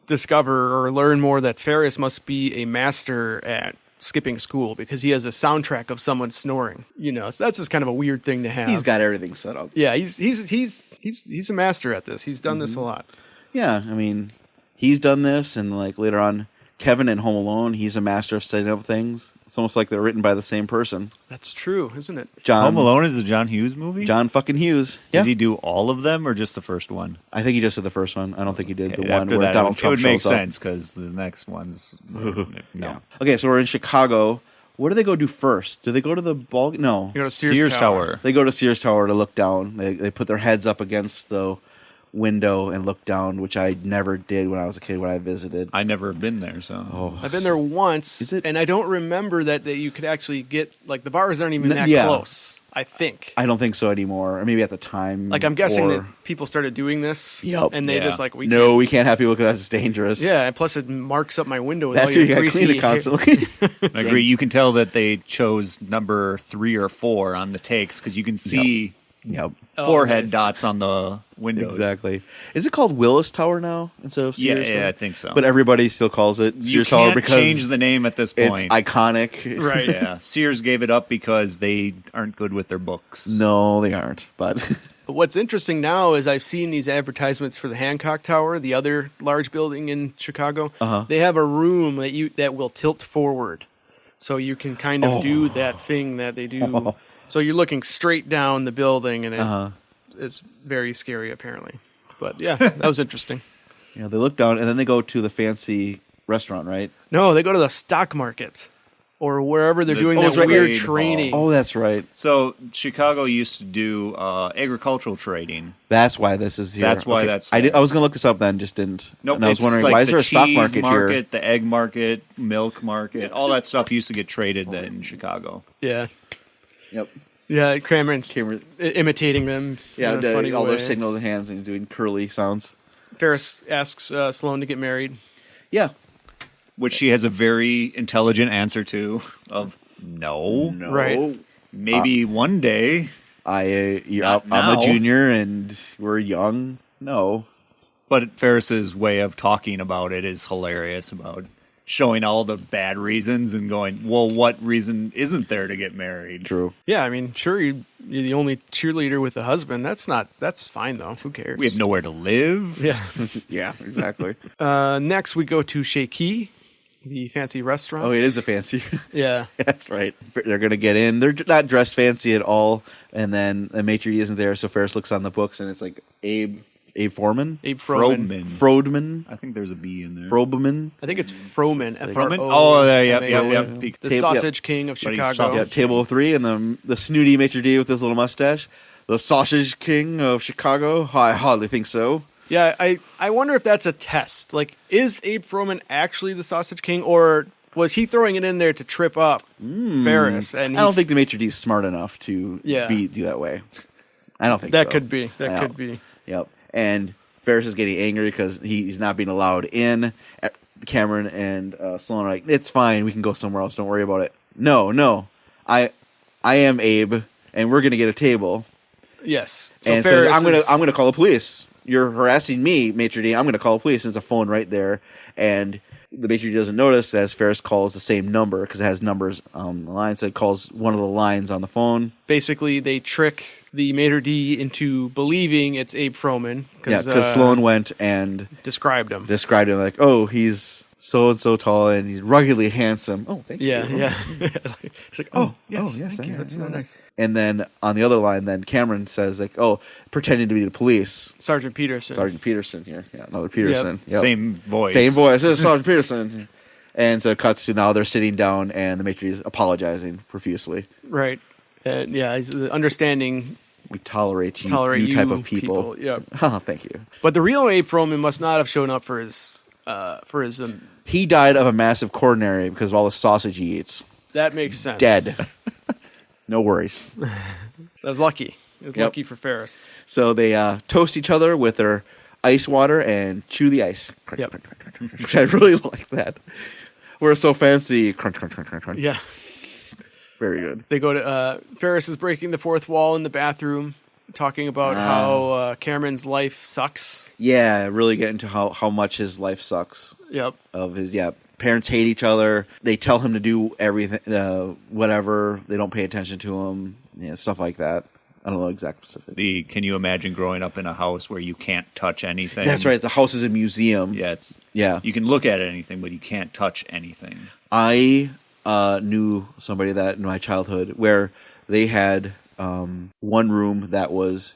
Speaker 3: discover or learn more that Ferris must be a master at skipping school because he has a soundtrack of someone snoring. You know, so that's just kind of a weird thing to have.
Speaker 2: He's got everything set up.
Speaker 3: Yeah, he's a master at this. He's done this a lot.
Speaker 2: Yeah, I mean, he's done this, and like later on, Kevin in Home Alone, he's a master of setting up things. It's almost like they're written by the same person.
Speaker 3: That's true, isn't it?
Speaker 1: Home Alone is a John Hughes movie?
Speaker 2: John fucking Hughes.
Speaker 1: Did he do all of them or just the first one?
Speaker 2: I think he just did the first one. I don't think he did the one
Speaker 1: after
Speaker 2: where
Speaker 1: that,
Speaker 2: Donald Trump shows up.
Speaker 1: It would make sense because the next one's... no.
Speaker 2: Yeah. Okay, so we're in Chicago. What do they go do first? Do they go to the ball? No.
Speaker 3: They go to Sears Tower.
Speaker 2: They go to Sears Tower to look down. They put their heads up against the window and look down, which I never did when I was a kid when I visited.
Speaker 1: I never been there, so...
Speaker 2: Oh.
Speaker 3: I've been there once, and I don't remember that you could actually get... Like, the bars aren't even that close, I think.
Speaker 2: I don't think so anymore. Or maybe at the time.
Speaker 3: Like, I'm guessing that people started doing this, and they just like...
Speaker 2: we can't have people because that's dangerous.
Speaker 3: Yeah, and plus it marks up my window with
Speaker 2: That's
Speaker 3: all your
Speaker 2: you got to clean it constantly.
Speaker 1: I agree. You can tell that they chose number 3 or 4 on the takes because you can see... forehead dots on the windows.
Speaker 2: Exactly. Is it called Willis Tower now instead of Sears?
Speaker 1: Yeah, I think so.
Speaker 2: But everybody still calls it Sears Tower because
Speaker 1: change the name at this point.
Speaker 2: It's iconic.
Speaker 3: Right.
Speaker 1: Yeah. Sears gave it up because they aren't good with their books.
Speaker 2: No, they aren't. But
Speaker 3: what's interesting now is I've seen these advertisements for the Hancock Tower, the other large building in Chicago. They have a room that will tilt forward, so you can kind of do that thing that they do. So you're looking straight down the building, and it's very scary, apparently. But yeah, that was interesting.
Speaker 2: Yeah, they look down, and then they go to the fancy restaurant, right?
Speaker 3: No, they go to the stock market or wherever they're doing that weird training.
Speaker 2: Oh, that's right.
Speaker 1: So Chicago used to do agricultural trading.
Speaker 2: That's why this is here.
Speaker 1: That's why that's.
Speaker 2: I was going to look this up then, just didn't.
Speaker 1: Nope.
Speaker 2: And I was wondering why is there a stock market here?
Speaker 1: The egg market, milk market, all that stuff used to get traded in Chicago.
Speaker 3: Yeah.
Speaker 2: Yep.
Speaker 3: Yeah, Cameron's imitating them.
Speaker 2: Yeah, all
Speaker 3: their
Speaker 2: their signals and hands, and he's doing curly sounds.
Speaker 3: Ferris asks Sloane to get married.
Speaker 2: Yeah.
Speaker 1: Which she has a very intelligent answer to of no.
Speaker 3: Right.
Speaker 1: Maybe one day.
Speaker 2: I'm a junior and we're young. No.
Speaker 1: But Ferris's way of talking about it is hilarious, about showing all the bad reasons and going, well, what reason isn't there to get married?
Speaker 2: True.
Speaker 3: Yeah, I mean, sure, you're the only cheerleader with a husband. That's fine, though. Who cares?
Speaker 1: We have nowhere to live.
Speaker 3: Yeah.
Speaker 2: Yeah, exactly.
Speaker 3: Next, we go to Shakey, the fancy restaurant.
Speaker 2: Oh, it is a fancy.
Speaker 3: Yeah.
Speaker 2: That's right. They're going to get in. They're not dressed fancy at all. And then the maitre d' isn't there, so Ferris looks on the books, and it's like Abe Foreman?
Speaker 3: Abe Froman.
Speaker 2: Frodman.
Speaker 1: I think there's a B in there.
Speaker 2: Frobeman.
Speaker 3: I think it's Froman.
Speaker 1: Froman? Oh, yeah.
Speaker 3: The Sausage King of Chicago.
Speaker 2: Yeah, table of 3, and the snooty maitre d' with his little mustache. The Sausage King of Chicago? I hardly think so.
Speaker 3: Yeah, I wonder if that's a test. Like, is Abe Froman actually the Sausage King, or was he throwing it in there to trip up Ferris? And
Speaker 2: I don't think the maitre d' is smart enough to do that way. I don't think
Speaker 3: that
Speaker 2: so.
Speaker 3: could be. That could be.
Speaker 2: Yep. And Ferris is getting angry because he's not being allowed in. Cameron and Sloane are like, it's fine, we can go somewhere else, don't worry about it. No, I am Abe, and we're going to get a table.
Speaker 3: Yes.
Speaker 2: So and Ferris says, I'm gonna call the police. You're harassing me, maitre d'. I'm going to call the police. There's a phone right there. And the maitre d' doesn't notice as Ferris calls the same number because it has numbers on the line. So it calls one of the lines on the phone.
Speaker 3: Basically, they trick the maitre d' into believing it's Abe Froman.
Speaker 2: Because Sloane went and
Speaker 3: described him
Speaker 2: like, oh, he's so and so tall and he's ruggedly handsome. Oh, thank you.
Speaker 3: Yeah. It's like, yes, thank you. That's so nice.
Speaker 2: And then on the other line, then Cameron says like, oh, pretending to be the police.
Speaker 3: Sergeant Peterson
Speaker 2: here. Yeah, another Peterson.
Speaker 1: Yep. Same voice.
Speaker 2: This is Sergeant Peterson. And so it cuts to now they're sitting down and the maitre d' is apologizing profusely.
Speaker 3: Right. And he's understanding.
Speaker 2: We tolerate you type of people.
Speaker 3: Yep.
Speaker 2: Oh, thank you.
Speaker 3: But the real Abe Froman must not have shown up for his
Speaker 2: he died of a massive coronary because of all the sausage he eats.
Speaker 3: That makes sense.
Speaker 2: Dead. No worries.
Speaker 3: That was lucky. It was lucky for Ferris.
Speaker 2: So they toast each other with their ice water and chew the ice. Crunch, crunch, crunch, crunch, crunch. I really like that. We're so fancy. Crunch, crunch, crunch, crunch, crunch.
Speaker 3: Yeah.
Speaker 2: Very good.
Speaker 3: They go to Ferris is breaking the fourth wall in the bathroom, talking about how Cameron's life sucks.
Speaker 2: Yeah, really get into how much his life sucks.
Speaker 3: Yep.
Speaker 2: Of his parents hate each other. They tell him to do everything, whatever. They don't pay attention to him. Stuff like that. I don't know exact specific.
Speaker 1: Can you imagine growing up in a house where you can't touch anything?
Speaker 2: That's right. The house is a museum.
Speaker 1: Yeah, you can look at anything, but you can't touch anything.
Speaker 2: I knew somebody that in my childhood where they had one room that was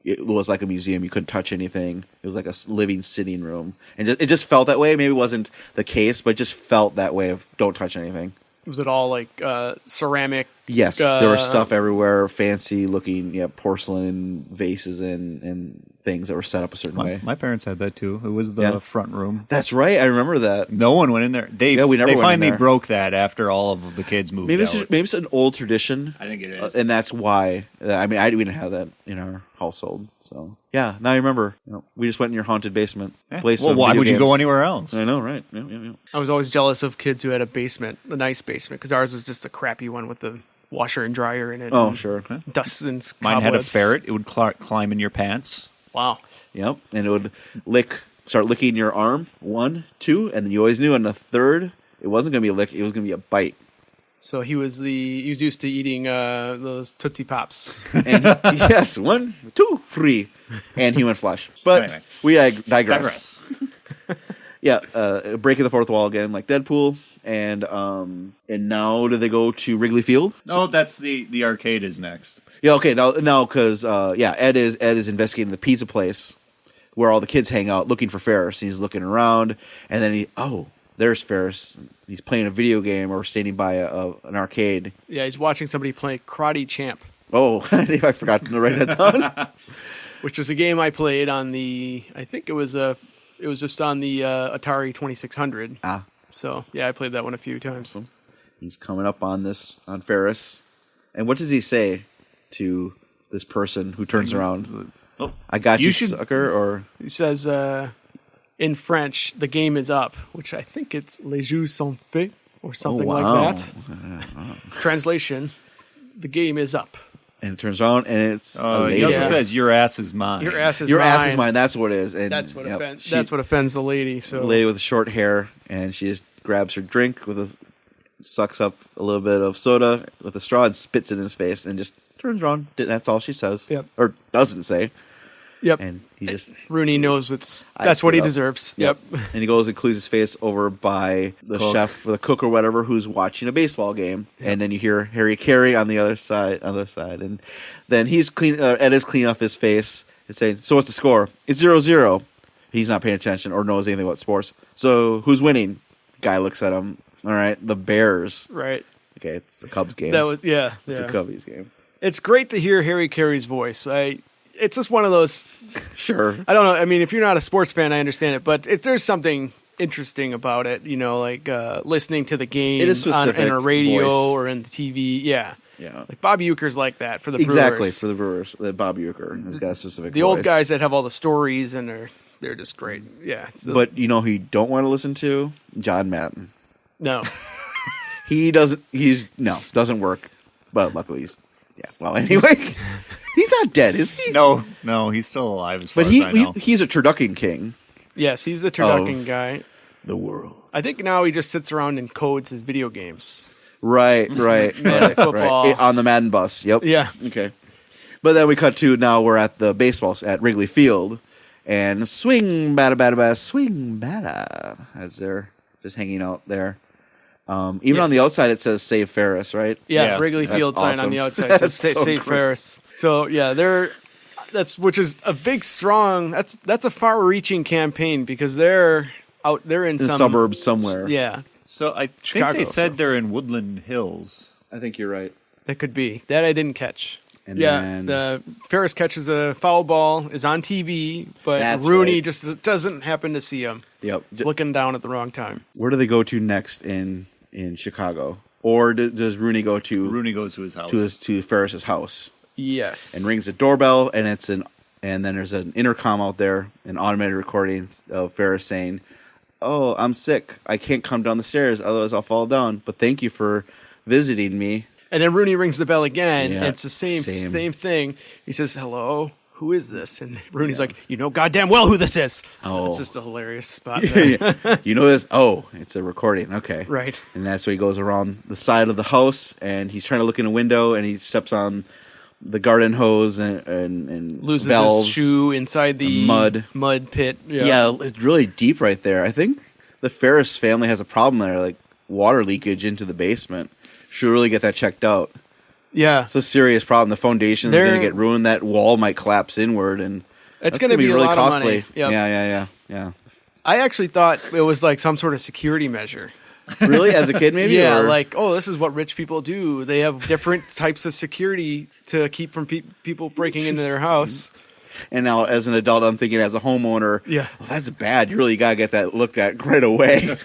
Speaker 2: it was like a museum. You couldn't touch anything. It was like a living sitting room, and it just felt that way. Maybe it wasn't the case, but it just felt that way of don't touch anything.
Speaker 3: Was it all like ceramic?
Speaker 2: Yes, there was stuff everywhere, fancy looking, porcelain vases and things that were set up a certain way.
Speaker 1: My parents had that too. It was the front room.
Speaker 2: That's right. I remember that.
Speaker 1: No one went in there. They finally broke that after all of the kids moved out.
Speaker 2: Maybe it's an old tradition.
Speaker 1: I think it is.
Speaker 2: And that's why. I mean, we didn't have that in our household. So, yeah, now I remember. We just went in your haunted basement.
Speaker 1: Well, why would you go anywhere else?
Speaker 2: I know, right? Yeah.
Speaker 3: I was always jealous of kids who had a basement, a nice basement, because ours was just a crappy one with the washer and dryer in it.
Speaker 2: Oh, sure.
Speaker 3: Dust and cobwebs.
Speaker 1: Mine had a ferret. It would climb in your pants.
Speaker 3: Wow.
Speaker 2: Yep, and it would start licking your arm, 1, 2, and then you always knew on the third, it wasn't going to be a lick, it was going to be a bite.
Speaker 3: So he was used to eating those Tootsie Pops.
Speaker 2: And yes, 1, 2, 3, and human flesh. But anyway, we digress. Breaking the fourth wall again, like Deadpool. And now do they go to Wrigley Field?
Speaker 1: No, that's the arcade is next.
Speaker 2: Yeah, okay, now because Ed is investigating the pizza place where all the kids hang out looking for Ferris. He's looking around, and then there's Ferris. He's playing a video game or standing by an arcade.
Speaker 3: Yeah, he's watching somebody play Karate Champ.
Speaker 2: Oh, I forgot to write that down.
Speaker 3: Which is a game I played on I think it was just on the Atari 2600.
Speaker 2: Ah.
Speaker 3: So, yeah, I played that one a few times.
Speaker 2: He's coming up on Ferris. And what does he say to this person who turns around? I got you sucker, or...
Speaker 3: He says, in French, the game is up, which I think it's les jeux sont faits, or something like that. Translation, the game is up.
Speaker 2: And it turns around, and it's
Speaker 1: he also says, your ass is mine.
Speaker 3: Your ass is
Speaker 2: mine, that's what it is. And
Speaker 3: that's what offends the lady. So
Speaker 2: the lady with the short hair, and she just grabs her drink, sucks up a little bit of soda with a straw and spits it in his face, and just turns around. That's all she says.
Speaker 3: Yep.
Speaker 2: Or doesn't say.
Speaker 3: Yep.
Speaker 2: And he just...
Speaker 3: Rooney knows that's what he deserves. Yep.
Speaker 2: And he goes and cleans his face over by the chef, or the cook or whatever, who's watching a baseball game. Yep. And then you hear Harry Carey on the other side. And then he's Ed is cleaning off his face and saying, so what's the score? It's 0-0. He's not paying attention or knows anything about sports. So who's winning? Guy looks at him. All right, the Bears.
Speaker 3: Right.
Speaker 2: Okay, it's the Cubs game.
Speaker 3: It's
Speaker 2: a Cubbies game.
Speaker 3: It's great to hear Harry Carey's voice. It's just one of those.
Speaker 2: Sure.
Speaker 3: I don't know. I mean, if you're not a sports fan, I understand it, but there's something interesting about it. like listening to the game in a radio
Speaker 2: voice.
Speaker 3: Or in the TV. Yeah.
Speaker 2: Yeah.
Speaker 3: Like Bob Uecker's like that for the Brewers.
Speaker 2: Exactly, for the Brewers. Bob Uecker has got a specific
Speaker 3: The
Speaker 2: voice.
Speaker 3: old guys that have all the stories and they're just great. Yeah.
Speaker 2: But you know who you don't want to listen to? John Madden.
Speaker 3: No.
Speaker 2: Doesn't work. But luckily anyway. He's not dead, is he?
Speaker 1: No, he's still alive as far as I know.
Speaker 2: He's a turducken king.
Speaker 3: Yes, he's the turducken guy.
Speaker 2: The world.
Speaker 3: I think now he just sits around and codes his video games.
Speaker 2: Right.
Speaker 3: Football.
Speaker 2: Right. On the Madden bus. Yep.
Speaker 3: Yeah.
Speaker 2: Okay. But then we cut to now we're at the baseball at Wrigley Field, and swing bada swing bada as they're just hanging out there. Even on the outside it says Save Ferris, right?
Speaker 3: Yeah. Wrigley Field sign on the outside says Save Ferris. So yeah, which is a big strong. That's a far-reaching campaign because they're in some
Speaker 2: suburbs somewhere.
Speaker 3: Yeah.
Speaker 1: So I think
Speaker 3: Chicago,
Speaker 1: they said they're in Woodland Hills.
Speaker 2: I think you're right.
Speaker 3: That could be. That I didn't catch.
Speaker 2: And
Speaker 3: the Ferris catches a foul ball, is on TV, but Rooney just doesn't happen to see him.
Speaker 2: Yep.
Speaker 3: He's looking down at the wrong time.
Speaker 2: Where do they go to next in Chicago? Or does Rooney go to...
Speaker 1: Rooney goes to his house.
Speaker 2: To Ferris's house.
Speaker 3: Yes.
Speaker 2: And rings the doorbell, and and then there's an intercom out there, an automated recording of Ferris saying, "Oh, I'm sick. I can't come down the stairs, otherwise I'll fall down. But thank you for visiting me."
Speaker 3: And then Rooney rings the bell again, and it's the same thing. He says, "Hello, who is this?" And Rooney's like, "You know goddamn well who this is."
Speaker 2: Oh.
Speaker 3: It's just a hilarious spot there.
Speaker 2: You know this? Oh, it's a recording. Okay.
Speaker 3: Right.
Speaker 2: And that's why he goes around the side of the house, and he's trying to look in a window, and he steps on the garden hose and
Speaker 3: loses
Speaker 2: valves,
Speaker 3: his shoe inside the mud pit.
Speaker 2: Yeah, it's really deep right there. I think the Ferris family has a problem there, like water leakage into the basement. Should really get that checked out.
Speaker 3: Yeah.
Speaker 2: It's a serious problem. The foundation's going to get ruined. That wall might collapse inward, and
Speaker 3: it's going to be
Speaker 2: really
Speaker 3: a lot
Speaker 2: costly.
Speaker 3: Of money. Yep.
Speaker 2: Yeah.
Speaker 3: I actually thought it was like some sort of security measure.
Speaker 2: Really? As a kid, maybe?
Speaker 3: Yeah,
Speaker 2: or?
Speaker 3: like, this is what rich people do. They have different types of security to keep from people breaking into their house.
Speaker 2: And now, as an adult, I'm thinking as a homeowner, that's bad. You really got to get that looked at right away.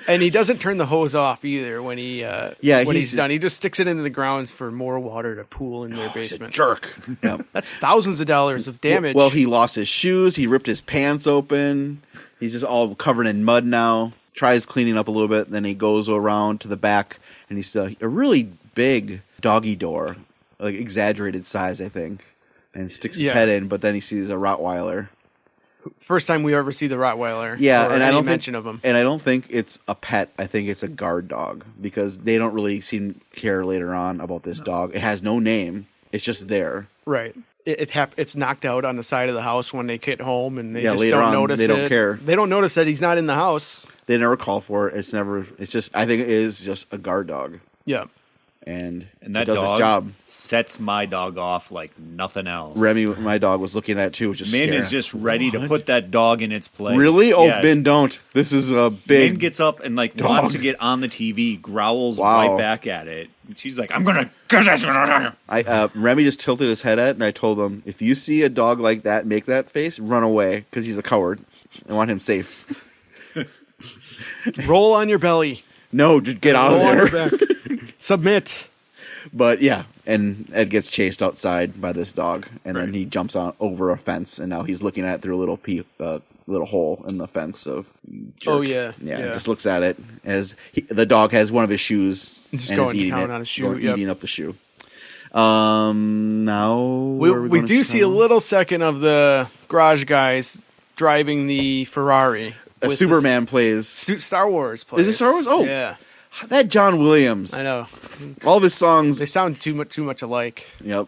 Speaker 3: And he doesn't turn the hose off either when he's done. He just sticks it into the ground for more water to pool in their basement.
Speaker 2: He's a jerk. Yep.
Speaker 3: That's thousands of dollars of damage.
Speaker 2: Well, he lost his shoes. He ripped his pants open. He's just all covered in mud now. Tries cleaning up a little bit. Then he goes around to the back, and he's a really big doggy door, like exaggerated size, I think. And sticks his head in, but then he sees a Rottweiler.
Speaker 3: First time we ever see the Rottweiler.
Speaker 2: Yeah,
Speaker 3: and I don't mention of him.
Speaker 2: And I don't think it's a pet. I think it's a guard dog because they don't really seem to care later on about this dog. It has no name. It's just there.
Speaker 3: Right. It's knocked out on the side of the house when they get home, and they just
Speaker 2: later
Speaker 3: don't
Speaker 2: on,
Speaker 3: notice
Speaker 2: they don't care.
Speaker 3: They don't notice that he's not in the house.
Speaker 2: They never call for it. It's just. I think it is just a guard dog.
Speaker 3: Yeah.
Speaker 2: And
Speaker 1: that
Speaker 2: does
Speaker 1: dog
Speaker 2: its job.
Speaker 1: Sets my dog off like nothing else.
Speaker 2: Remy, my dog, was looking at it too. Just
Speaker 1: Min is just ready to put that dog in its place.
Speaker 2: Really? Oh, Ben, don't. This is a big.
Speaker 1: Min gets up and
Speaker 2: dog.
Speaker 1: wants to get on the TV, growls right back at it. She's like, "I'm gonna get this."
Speaker 2: Remy just tilted his head at it, and I told him, if you see a dog like that make that face, run away because he's a coward. I want him safe.
Speaker 3: Roll on your belly.
Speaker 2: No, just get out of there.
Speaker 3: Submit.
Speaker 2: But yeah, and Ed gets chased outside by this dog, and then he jumps over a fence, and now he's looking at it through a little hole in the fence.
Speaker 3: Yeah.
Speaker 2: Just looks at it as the dog has one of his shoes
Speaker 3: He's
Speaker 2: and
Speaker 3: going
Speaker 2: is eating
Speaker 3: to town
Speaker 2: it,
Speaker 3: on his shoe,
Speaker 2: eating up the shoe. Now
Speaker 3: we do see a little second of the garage guys driving the Ferrari.
Speaker 2: Superman plays.
Speaker 3: Star Wars plays.
Speaker 2: Is it Star Wars? Oh,
Speaker 3: yeah.
Speaker 2: That John Williams.
Speaker 3: I know.
Speaker 2: All of his songs.
Speaker 3: They sound too much alike.
Speaker 2: Yep.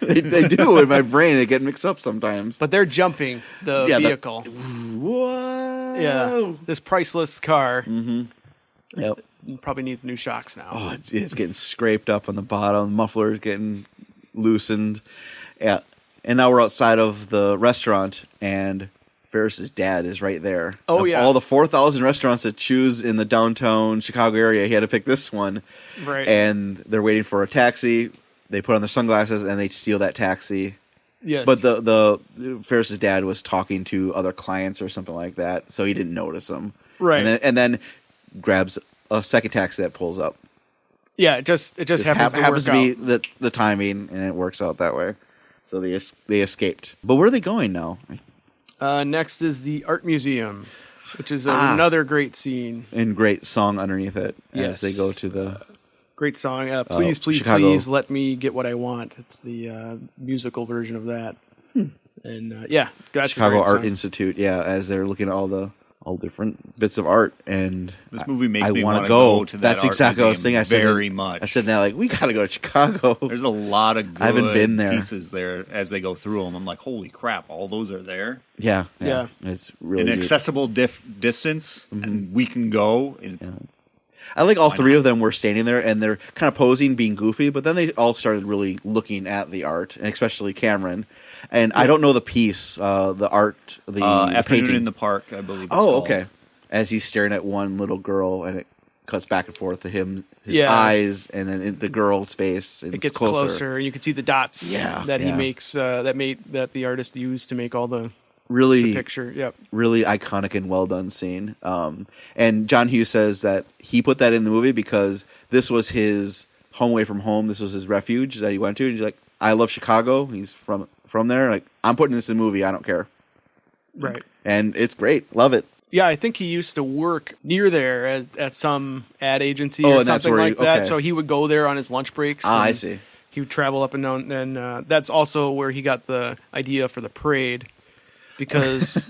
Speaker 2: they do in my brain. They get mixed up sometimes.
Speaker 3: But they're jumping the vehicle.
Speaker 2: Whoa.
Speaker 3: Yeah. This priceless car.
Speaker 2: Mm-hmm. Yep.
Speaker 3: Probably needs new shocks now.
Speaker 2: Oh, it's getting scraped up on the bottom. The muffler's getting loosened. Yeah. And now we're outside of the restaurant, and Ferris's dad is right there.
Speaker 3: Oh, yeah.
Speaker 2: All the 4,000 restaurants to choose in the downtown Chicago area, he had to pick this one.
Speaker 3: Right.
Speaker 2: And they're waiting for a taxi. They put on their sunglasses, and they steal that taxi.
Speaker 3: Yes.
Speaker 2: But the Ferris's dad was talking to other clients or something like that, so he didn't notice them.
Speaker 3: Right.
Speaker 2: And then grabs a second taxi that pulls up.
Speaker 3: Yeah, it just happens
Speaker 2: to be the timing, and it works out that way. So they escaped. But where are they going now?
Speaker 3: Next is the art museum, which is another great scene
Speaker 2: and great song underneath it
Speaker 3: as
Speaker 2: they go to the
Speaker 3: great song. Please, please,
Speaker 2: Chicago.
Speaker 3: Please let me get what I want. It's the musical version of that. And that's
Speaker 2: Chicago
Speaker 3: a great
Speaker 2: Art
Speaker 3: song.
Speaker 2: Institute. Yeah, as they're looking at all all different bits of art, and
Speaker 1: this movie makes me
Speaker 2: want
Speaker 1: want to go to that
Speaker 2: That's
Speaker 1: art
Speaker 2: exactly what I was
Speaker 1: museum
Speaker 2: thinking.
Speaker 1: very much.
Speaker 2: I said now, like, we gotta go to Chicago.
Speaker 1: There's a lot of good
Speaker 2: I haven't been there.
Speaker 1: pieces there as they go through them. I'm like, holy crap, all those are there.
Speaker 2: Yeah. It's really
Speaker 1: an
Speaker 2: neat.
Speaker 1: accessible distance, and we can go. And it's,
Speaker 2: I like all three of them were standing there, and they're kind of posing, being goofy, but then they all started really looking at the art, and especially Cameron. And I don't know the piece, the art, the
Speaker 1: Afternoon
Speaker 2: painting.
Speaker 1: in the Park, I believe it's
Speaker 2: Oh,
Speaker 1: called.
Speaker 2: okay. As he's staring at one little girl, and it cuts back and forth to him, his eyes, and then the girl's face. And
Speaker 3: it gets closer, and you can see the dots that he makes, that the artist used to make all the picture. Yep.
Speaker 2: Really iconic and well done scene. And John Hughes says that he put that in the movie because this was his home away from home. This was his refuge that he went to. And he's like, I love Chicago. He's from there. Like, I'm putting this in the movie. I don't care.
Speaker 3: Right.
Speaker 2: And it's great. Love it.
Speaker 3: Yeah, I think he used to work near there at some ad agency or something like that. So he would go there on his lunch breaks.
Speaker 2: I see.
Speaker 3: He would travel up and down, and that's also where he got the idea for the parade, because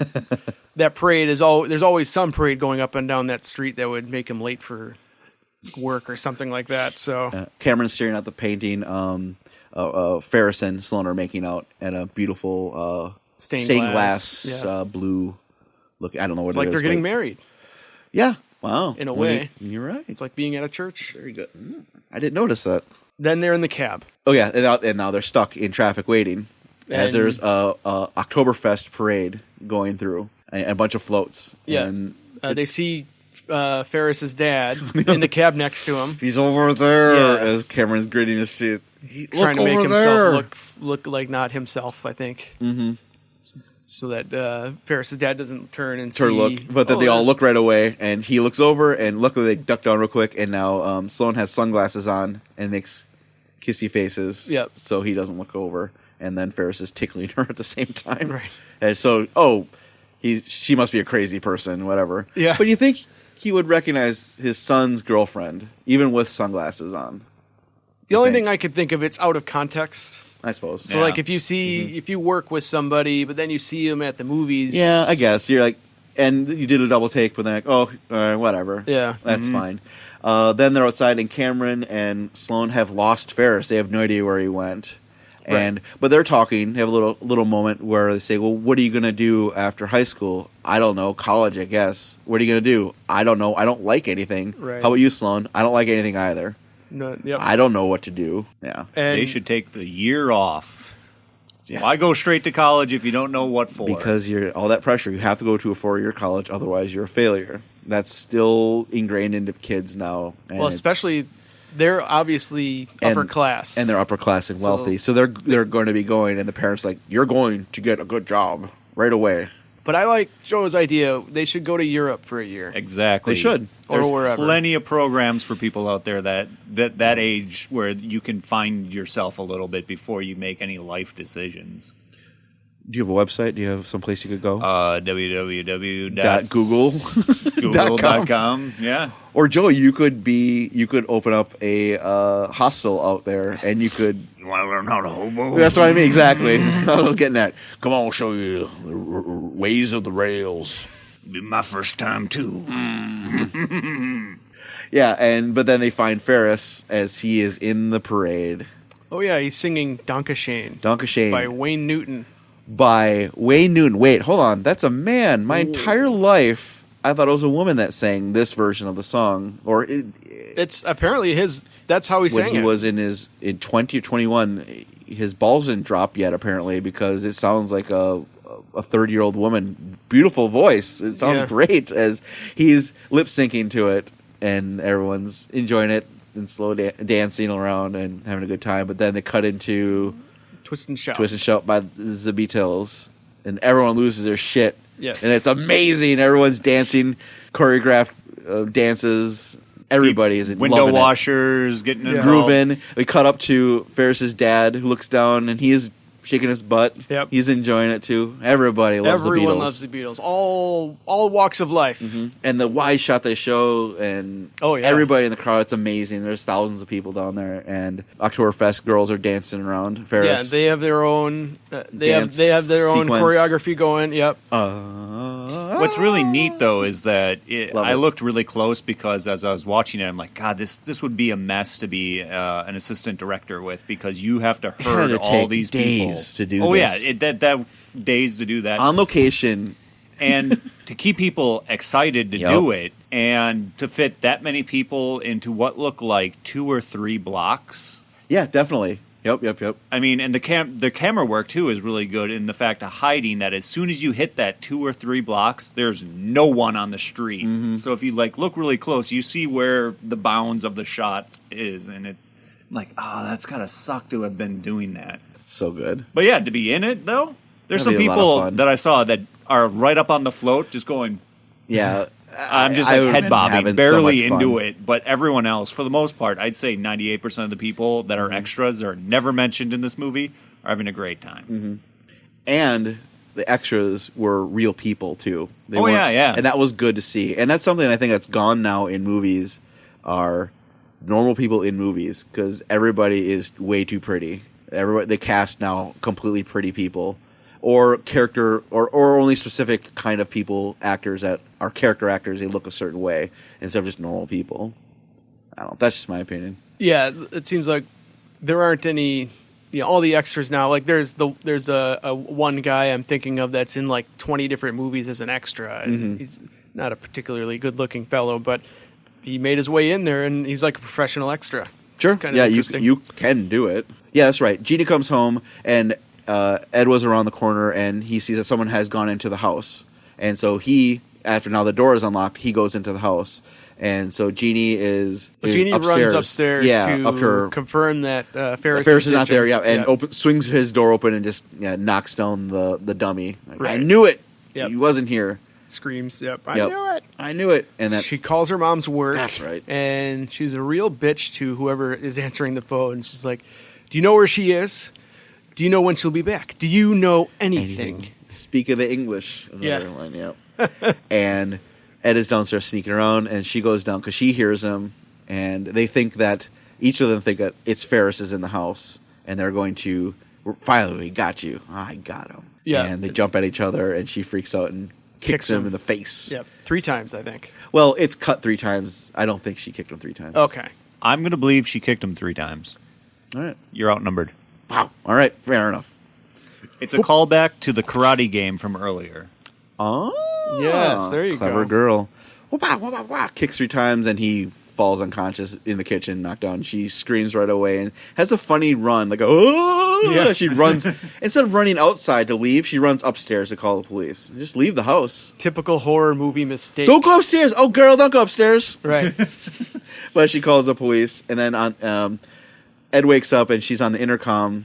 Speaker 3: that parade is there's always some parade going up and down that street that would make him late for work or something like that. So
Speaker 2: Cameron's staring at the painting. Ferris and Sloane are making out at a beautiful stained glass blue. Look, I don't know what
Speaker 3: it's like they're getting married.
Speaker 2: Yeah. Wow.
Speaker 3: In a way.
Speaker 2: You're right.
Speaker 3: It's like being at a church.
Speaker 2: Very good. I didn't notice that.
Speaker 3: Then they're in the cab.
Speaker 2: Oh, yeah. And now they're stuck in traffic waiting as there's a Oktoberfest parade going through and a bunch of floats.
Speaker 3: Yeah.
Speaker 2: And
Speaker 3: they see Ferris's dad in the cab next to him.
Speaker 2: He's over there as Cameron's gritting his teeth.
Speaker 3: He's trying to make himself look like not himself, I think. Mm-hmm. So that Ferris's dad doesn't turn and see.
Speaker 2: But then they all look right away, and he looks over, and luckily they duck down real quick, and now Sloane has sunglasses on and makes kissy faces, so he doesn't look over, and then Ferris is tickling her at the same time.
Speaker 3: Right.
Speaker 2: And so, she must be a crazy person, whatever.
Speaker 3: Yeah.
Speaker 2: But you think he would recognize his son's girlfriend, even with sunglasses on?
Speaker 3: The only thing I could think of, it's out of context.
Speaker 2: I suppose.
Speaker 3: So, like, if you work with somebody, but then you see him at the movies.
Speaker 2: Yeah, I guess. You're like, and you did a double take, but then like, whatever.
Speaker 3: Yeah.
Speaker 2: That's fine. Then they're outside, and Cameron and Sloane have lost Ferris. They have no idea where he went. But they're talking. They have a little moment where they say, well, what are you going to do after high school? I don't know. College, I guess. What are you going to do? I don't know. I don't like anything.
Speaker 3: Right.
Speaker 2: How about you, Sloane? I don't like anything either.
Speaker 3: No, yep.
Speaker 2: I don't know what to do. Yeah.
Speaker 1: And they should take the year off. Yeah. Why go straight to college if you don't know what for?
Speaker 2: Because you're all that pressure. You have to go to a 4-year college, otherwise you're a failure. That's still ingrained into kids now.
Speaker 3: Well, especially they're obviously upper class.
Speaker 2: And they're upper class and wealthy. So they're going to be going, and the parents are like, you're going to get a good job right away.
Speaker 3: But I like Joe's idea. They should go to Europe for a year.
Speaker 1: Exactly.
Speaker 2: They should.
Speaker 1: There's
Speaker 3: or wherever.
Speaker 1: Plenty of programs for people out there that age where you can find yourself a little bit before you make any life decisions.
Speaker 2: Do you have a website? Do you have some place you could go?
Speaker 1: www.google.com. Yeah.
Speaker 2: Or Joe, you could open up a hostel out there, and you could.
Speaker 1: You want to learn how to hobo?
Speaker 2: That's what I mean. Exactly. I was getting at. Come on, I'll show you the ways of the rails.
Speaker 1: Be my first time too.
Speaker 2: Yeah, but then they find Ferris as he is in the parade.
Speaker 3: Oh yeah, he's singing Dankeschön.
Speaker 2: Dankeschön
Speaker 3: by Wayne Newton.
Speaker 2: Wait, hold on. That's a man. My entire life, I thought it was a woman that sang this version of the song.
Speaker 3: It's apparently his. That's how he sang it.
Speaker 2: When he was in 20 or 21, his balls didn't drop yet, apparently, because it sounds like a 30-year-old woman. Beautiful voice. It sounds great as he's lip syncing to it, and everyone's enjoying it and slow dancing around and having a good time. But then they cut into
Speaker 3: Twist and Shout
Speaker 2: by the Beatles, and everyone loses their shit.
Speaker 3: Yes.
Speaker 2: And it's amazing. Everyone's dancing, choreographed dances. Everybody is
Speaker 1: window washers getting involved.
Speaker 2: Grooving. We cut up to Ferris's dad, who looks down, and he is shaking his butt.
Speaker 3: Yep.
Speaker 2: He's enjoying it too. Everybody loves the Beatles.
Speaker 3: Everyone loves the Beatles. All walks of life.
Speaker 2: Mm-hmm. And the wide shot they show, and everybody in the crowd, it's amazing. There's thousands of people down there, and Oktoberfest girls are dancing around Ferris.
Speaker 3: Yeah, they have their own. They have their own choreography going. Yep.
Speaker 1: What's really neat, though, is that I
Speaker 2: it.
Speaker 1: looked really close because as I was watching it, I'm like, God, this would be a mess to be an assistant director with because you have to herd all these
Speaker 2: days
Speaker 1: people.
Speaker 2: To do
Speaker 1: this.
Speaker 2: Yeah,
Speaker 1: that days to do that.
Speaker 2: On location.
Speaker 1: And to keep people excited to do it and to fit that many people into what looked like 2 or 3 blocks.
Speaker 2: Yeah, definitely. Yep.
Speaker 1: I mean, and the camera work, too, is really good in the fact of hiding that as soon as you hit that 2 or 3 blocks, there's no one on the street. Mm-hmm. So if you, look really close, you see where the bounds of the shot is. And that's got to suck to have been doing that.
Speaker 2: So good.
Speaker 1: But yeah, to be in it, though, there's some people that I saw that are right up on the float just going...
Speaker 2: Yeah.
Speaker 1: I'm just head bobbing, barely into it. But everyone else, for the most part, I'd say 98% of the people that are extras or never mentioned in this movie are having a great time.
Speaker 2: Mm-hmm. And the extras were real people, too.
Speaker 1: Yeah.
Speaker 2: And that was good to see. And that's something I think that's gone now in movies, are normal people in movies, because everybody is way too pretty. They cast now completely pretty people. Or character, or only specific kind of people, actors that are character actors. They look a certain way instead of just normal people. I don't know. That's just my opinion.
Speaker 3: Yeah, it seems like there aren't any. All the extras now. Like there's a one guy I'm thinking of that's in 20 different movies as an extra. And he's not a particularly good looking fellow, but he made his way in there, and he's like a professional extra.
Speaker 2: Sure.
Speaker 3: It's kind of interesting.
Speaker 2: You can do it. Yeah, that's right. Jeannie comes home and. Ed was around the corner, and he sees that someone has gone into the house. And so after now the door is unlocked, he goes into the house. And so Jeannie Jeannie
Speaker 3: runs upstairs to confirm that Ferris
Speaker 2: is not there, and swings his door open and just knocks down the dummy. I knew it! Yep. He wasn't here.
Speaker 3: Screams, I knew it.
Speaker 2: And that
Speaker 3: she calls her mom's work.
Speaker 2: That's right.
Speaker 3: And she's a real bitch to whoever is answering the phone. She's like, do you know where she is? Do you know when she'll be back? Do you know anything?
Speaker 2: Speak of the English. Line, and Ed is downstairs sneaking around, and she goes down because she hears him, and they think that each of them think that it's Ferris is in the house, and they're going to finally we got you. I got him.
Speaker 3: Yeah,
Speaker 2: and they jump at each other, and she freaks out and kicks him in the face.
Speaker 3: Yep, 3 times I think.
Speaker 2: Well, it's cut 3 times. I don't think she kicked him 3 times.
Speaker 3: Okay,
Speaker 1: I'm going to believe she kicked him 3 times.
Speaker 2: All right,
Speaker 1: you're outnumbered.
Speaker 2: Wow. All right. Fair enough.
Speaker 1: It's a callback to the karate game from earlier.
Speaker 2: Oh.
Speaker 3: Yes, there you go.
Speaker 2: Clever girl. Kicks 3 times, and he falls unconscious in the kitchen, knocked down. She screams right away and has a funny run. She runs. Instead of running outside to leave, she runs upstairs to call the police. Just leave the house.
Speaker 3: Typical horror movie mistake.
Speaker 2: Don't go upstairs. Oh, girl, don't go upstairs.
Speaker 3: Right.
Speaker 2: But she calls the police, and then Ed wakes up, and she's on the intercom,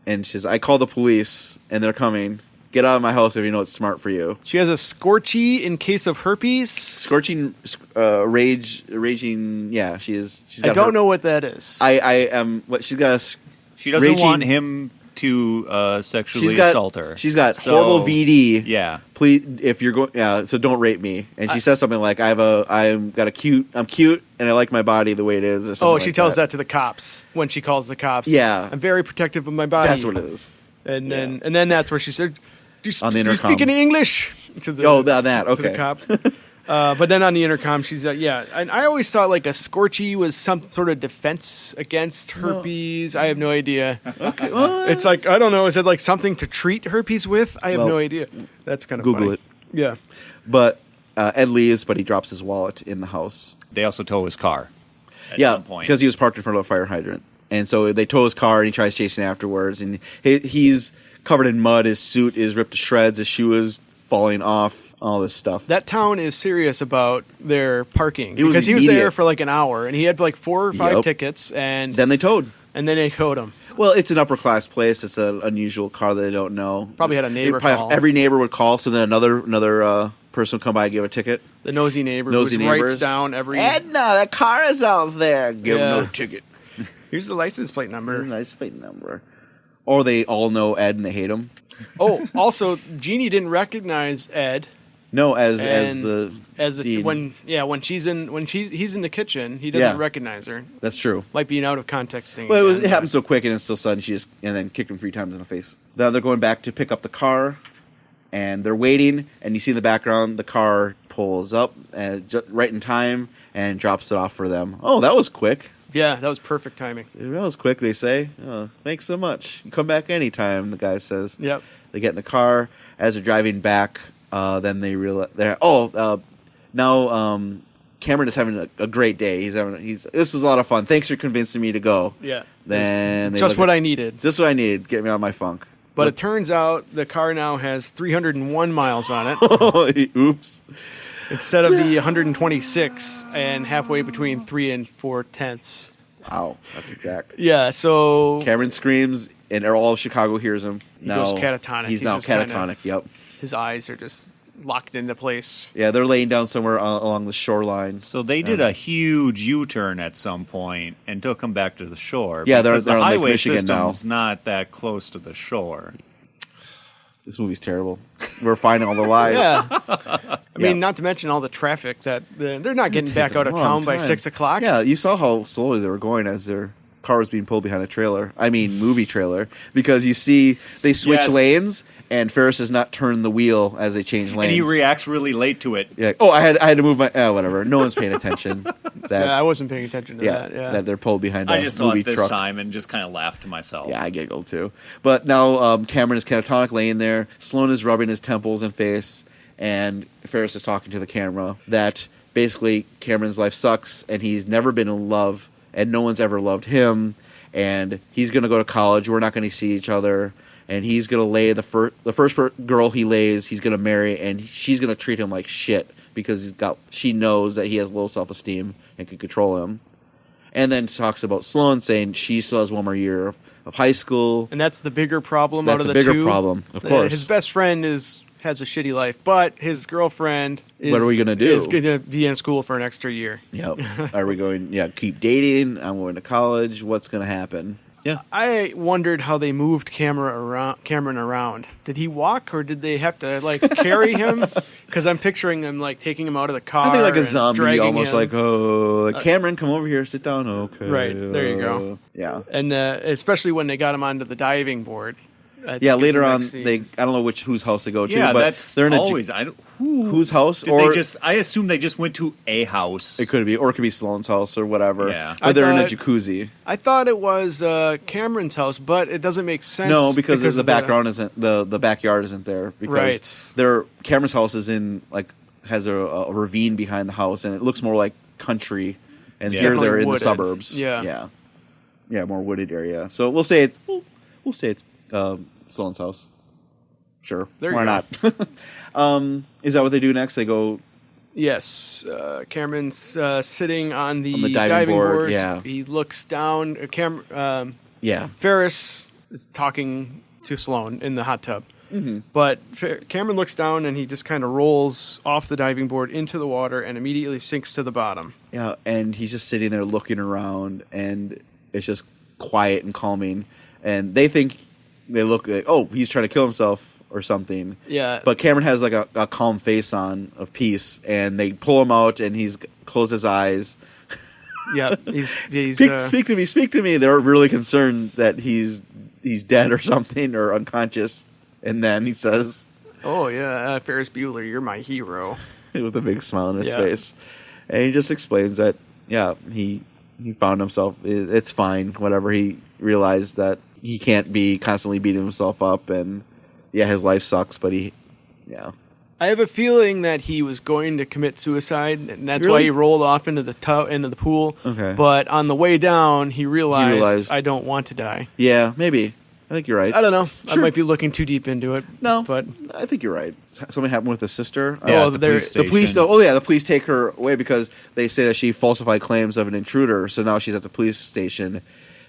Speaker 2: and she says, I called the police, and they're coming. Get out of my house if you know it's smart for you.
Speaker 3: She has a scorchy in case of herpes.
Speaker 2: Scorching, raging, yeah, she is.
Speaker 3: I don't know what that is.
Speaker 2: I am, what she's got
Speaker 1: she doesn't want him to sexually assault her.
Speaker 2: She's got horrible VD.
Speaker 1: Yeah.
Speaker 2: Please, if you're going, so don't rape me. And she says something like, I'm cute, and I like my body the way it is. Or something
Speaker 3: she tells that to the cops when she calls the cops.
Speaker 2: Yeah.
Speaker 3: I'm very protective of my body.
Speaker 2: That's what it is.
Speaker 3: And then that's where she said, do you speak any English? To the cop. But then on the intercom, she's and I always thought a scorchy was some sort of defense against herpes. I have no idea.
Speaker 2: Okay, well,
Speaker 3: it's I don't know. Is it something to treat herpes with? I have no idea. That's kind of
Speaker 2: Google
Speaker 3: funny.
Speaker 2: it.
Speaker 3: Yeah.
Speaker 2: But Ed leaves, but he drops his wallet in the house.
Speaker 1: They also tow his car at some point.
Speaker 2: Because he was parked in front of a fire hydrant. And so they tow his car, and he tries chasing afterwards. And he's covered in mud. His suit is ripped to shreds. His shoe is falling off. All this stuff.
Speaker 3: That town is serious about their parking because he was there for an hour, and he had 4 or 5 tickets. And
Speaker 2: then they towed.
Speaker 3: him.
Speaker 2: Well, it's an upper class place. It's an unusual car that they don't know.
Speaker 3: Probably had a neighbor call.
Speaker 2: Every neighbor would call, so then another person would come by and give a ticket.
Speaker 3: The nosy neighbor writes down every...
Speaker 2: Edna, that car is out there. Give him another ticket.
Speaker 3: Here's the license plate number.
Speaker 2: License plate number. Or they all know Ed and they hate him.
Speaker 3: Oh, also, Jeannie didn't recognize Ed.
Speaker 2: No, as he's
Speaker 3: in the kitchen, he doesn't recognize her.
Speaker 2: That's true.
Speaker 3: Might be an out of context thing.
Speaker 2: Well, it happened so quick, and it's so sudden. And then kicked him 3 times in the face. Now they're going back to pick up the car, and they're waiting, and you see in the background the car pulls up right in time and drops it off for them. Oh, that was quick.
Speaker 3: Yeah, that was perfect timing.
Speaker 2: That was quick, they say. Oh, thanks so much. You come back anytime, the guy says.
Speaker 3: Yep.
Speaker 2: They get in the car. As they're driving back, then they realize now Cameron is having a great day. This was a lot of fun. Thanks for convincing me to go.
Speaker 3: Yeah.
Speaker 2: Then
Speaker 3: just what I needed.
Speaker 2: Just what I needed. Get me out of my funk.
Speaker 3: But it turns out the car now has 301 miles on it.
Speaker 2: Oops.
Speaker 3: Instead of the 126 and halfway between 3 and 4/10.
Speaker 2: Wow, that's exact.
Speaker 3: Yeah, so
Speaker 2: Cameron screams, and all of Chicago hears him.
Speaker 3: He goes catatonic.
Speaker 2: He's now catatonic, yep.
Speaker 3: His eyes are just locked into place.
Speaker 2: Yeah, they're laying down somewhere along the shoreline.
Speaker 1: So they did a huge U-turn at some point and took him back to the shore.
Speaker 2: Yeah, they're
Speaker 1: because the
Speaker 2: on Lake
Speaker 1: highway
Speaker 2: Michigan now.
Speaker 1: system's not that close to the shore.
Speaker 2: This movie's terrible. We're finding all the lies.
Speaker 3: Yeah. I mean, not to mention all the traffic that they're not getting back out of town by 6 o'clock.
Speaker 2: Yeah, you saw how slowly they were going as their car was being pulled behind a trailer. I mean, movie trailer. Because you see they switch lanes, and Ferris has not turned the wheel as they change lanes.
Speaker 1: And he reacts really late to it.
Speaker 2: Yeah. Oh, I had to move my... whatever. No one's paying attention.
Speaker 3: I wasn't paying attention to that. Yeah,
Speaker 2: that they're pulled behind a movie truck.
Speaker 1: I just saw it this time and just kind of laughed to myself.
Speaker 2: Yeah, I giggled too. But now Cameron is catatonic laying there. Sloane is rubbing his temples and face, and Ferris is talking to the camera that basically Cameron's life sucks, and he's never been in love, and no one's ever loved him, and he's going to go to college. We're not going to see each other. And he's going to lay the first girl he lays, he's going to marry, and she's going to treat him like shit because she knows that he has low self-esteem and can control him. And then talks about Sloane saying she still has one more year of high school.
Speaker 3: And that's the bigger problem out of the two.
Speaker 2: That's a bigger problem, of course.
Speaker 3: His best friend has a shitty life, but his girlfriend
Speaker 2: what are we going to do?
Speaker 3: Is going to be in school for an extra year.
Speaker 2: Yep. Are we going, keep dating? I'm going to college. What's going to happen? Yeah.
Speaker 3: I wondered how they moved Cameron around. Did he walk, or did they have to carry him? Because I'm picturing them taking him out of the car.
Speaker 2: I think like a zombie, almost
Speaker 3: him.
Speaker 2: Cameron, come over here, sit down. Okay,
Speaker 3: right there you go.
Speaker 2: Yeah,
Speaker 3: and especially when they got him onto the diving board.
Speaker 2: Later on, I don't know whose house they go to.
Speaker 1: Yeah,
Speaker 2: but
Speaker 1: that's
Speaker 2: they're in
Speaker 1: always
Speaker 2: whose house?
Speaker 1: I assume they just went to a house.
Speaker 2: It could be, or it could be Sloane's house or whatever.
Speaker 1: Yeah,
Speaker 2: but they're in a jacuzzi.
Speaker 3: I thought it was Cameron's house, but it doesn't make sense.
Speaker 2: No, because the background isn't the backyard isn't there. Because Cameron's house is in has a ravine behind the house, and it looks more like country, and they're in the suburbs.
Speaker 3: Yeah,
Speaker 2: more wooded area. So we'll say it's Sloane's house. Sure, why not? Is that what they do next? They go.
Speaker 3: Yes, Cameron's sitting on the diving board.
Speaker 2: Yeah,
Speaker 3: he looks down. Ferris is talking to Sloane in the hot tub. Mm-hmm. But Cameron looks down and he just kind of rolls off the diving board into the water and immediately sinks to the bottom.
Speaker 2: Yeah, and he's just sitting there looking around, and it's just quiet and calming. And they look like, oh, he's trying to kill himself or something.
Speaker 3: Yeah.
Speaker 2: But Cameron has a calm face on of peace, and they pull him out, and he's closed his eyes.
Speaker 3: Yeah, he's
Speaker 2: speak to me. They're really concerned that he's dead or something or unconscious. And then he says,
Speaker 3: "Oh yeah, Ferris Bueller, you're my hero,"
Speaker 2: with a big smile on his face. And he just explains that he found himself. It's fine. Whatever. He realized that he can't be constantly beating himself up, and his life sucks. But
Speaker 3: I have a feeling that he was going to commit suicide, and that's why he rolled off into the pool. Okay. But on the way down, he realized I don't want to die.
Speaker 2: Yeah, maybe. I think you're right.
Speaker 3: I don't know. Sure. I might be looking too deep into it.
Speaker 2: No,
Speaker 3: but
Speaker 2: I think you're right. Something happened with the sister.
Speaker 1: Yeah, the police.
Speaker 2: The police take her away because they say that she falsified claims of an intruder. So now she's at the police station,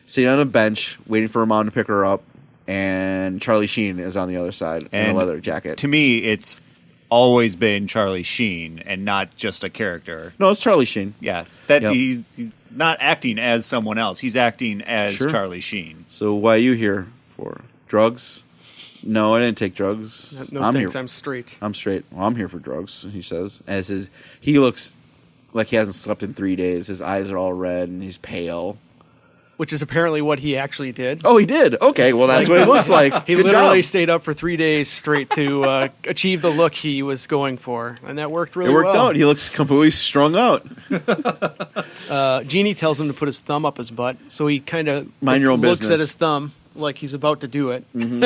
Speaker 2: sitting on a bench, waiting for her mom to pick her up, and Charlie Sheen is on the other side in a leather jacket.
Speaker 1: To me, it's always been Charlie Sheen and not just a character.
Speaker 2: No, it's Charlie Sheen.
Speaker 1: Yeah, he's not acting as someone else. He's acting as Charlie Sheen.
Speaker 2: So why are you here? For drugs? No, I didn't take drugs.
Speaker 3: No, thanks. I'm straight.
Speaker 2: I'm straight. Well, I'm here for drugs, he says. He looks like he hasn't slept in 3 days. His eyes are all red, and he's pale.
Speaker 3: which is apparently what he actually did.
Speaker 2: Oh, he did? Okay, well, that's what it looks like.
Speaker 3: He
Speaker 2: Good
Speaker 3: literally
Speaker 2: job.
Speaker 3: stayed up for 3 days straight to achieve the look he was going for, and that worked really well.
Speaker 2: It worked out. He looks completely strung out.
Speaker 3: Jeannie tells him to put his thumb up his butt, so he kind of
Speaker 2: Mind your own
Speaker 3: looks
Speaker 2: business.
Speaker 3: at his thumb like he's about to do it. And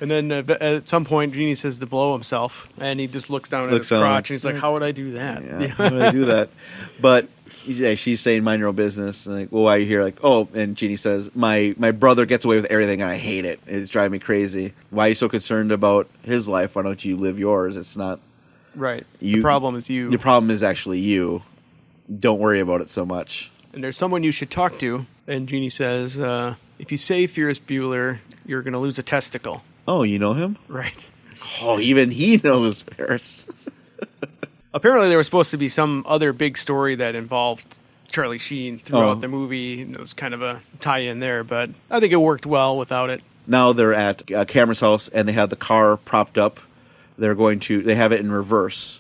Speaker 3: then at some point, Jeannie says to blow himself, and he just looks down at his crotch, and he's like, how would I do that?
Speaker 2: Yeah, how would I do that? But she's saying, mind your own business. And like, well, why are you here? Like, oh, and Jeannie says, my brother gets away with everything, and I hate it. It's driving me crazy. Why are you so concerned about his life? Why don't you live yours? It's not...
Speaker 3: Right.
Speaker 2: You,
Speaker 3: the problem is you.
Speaker 2: The problem is actually you. Don't worry about it so much.
Speaker 3: And there's someone you should talk to. And Jeannie says, if you say Ferris Bueller, you're going to lose a testicle.
Speaker 2: Oh, you know him?
Speaker 3: Right.
Speaker 2: Oh, even he knows Ferris.
Speaker 3: Apparently there was supposed to be some other big story that involved Charlie Sheen throughout the movie. It was kind of a tie-in there, but I think it worked well without it.
Speaker 2: Now they're at Cameron's house, and they have the car propped up. They have it in reverse.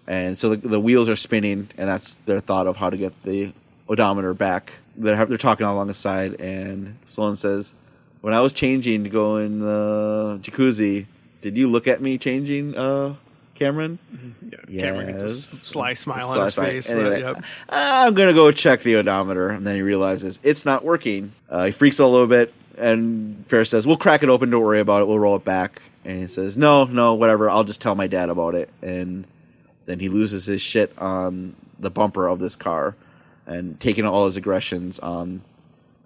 Speaker 2: And so the wheels are spinning, and that's their thought of how to get the odometer back. They're talking along the side, and Sloane says, when I was changing to go in the jacuzzi, did you look at me changing, Cameron?
Speaker 3: Yeah, Cameron gets a sly smile
Speaker 2: Sly
Speaker 3: on his
Speaker 2: smile.
Speaker 3: face.
Speaker 2: Anyway, I'm going to go check the odometer. And then he realizes it's not working. He freaks out a little bit, and Ferris says, we'll crack it open, don't worry about it, we'll roll it back. And he says, no, whatever, I'll just tell my dad about it. And then he loses his shit on the bumper of this car and taking all his aggressions on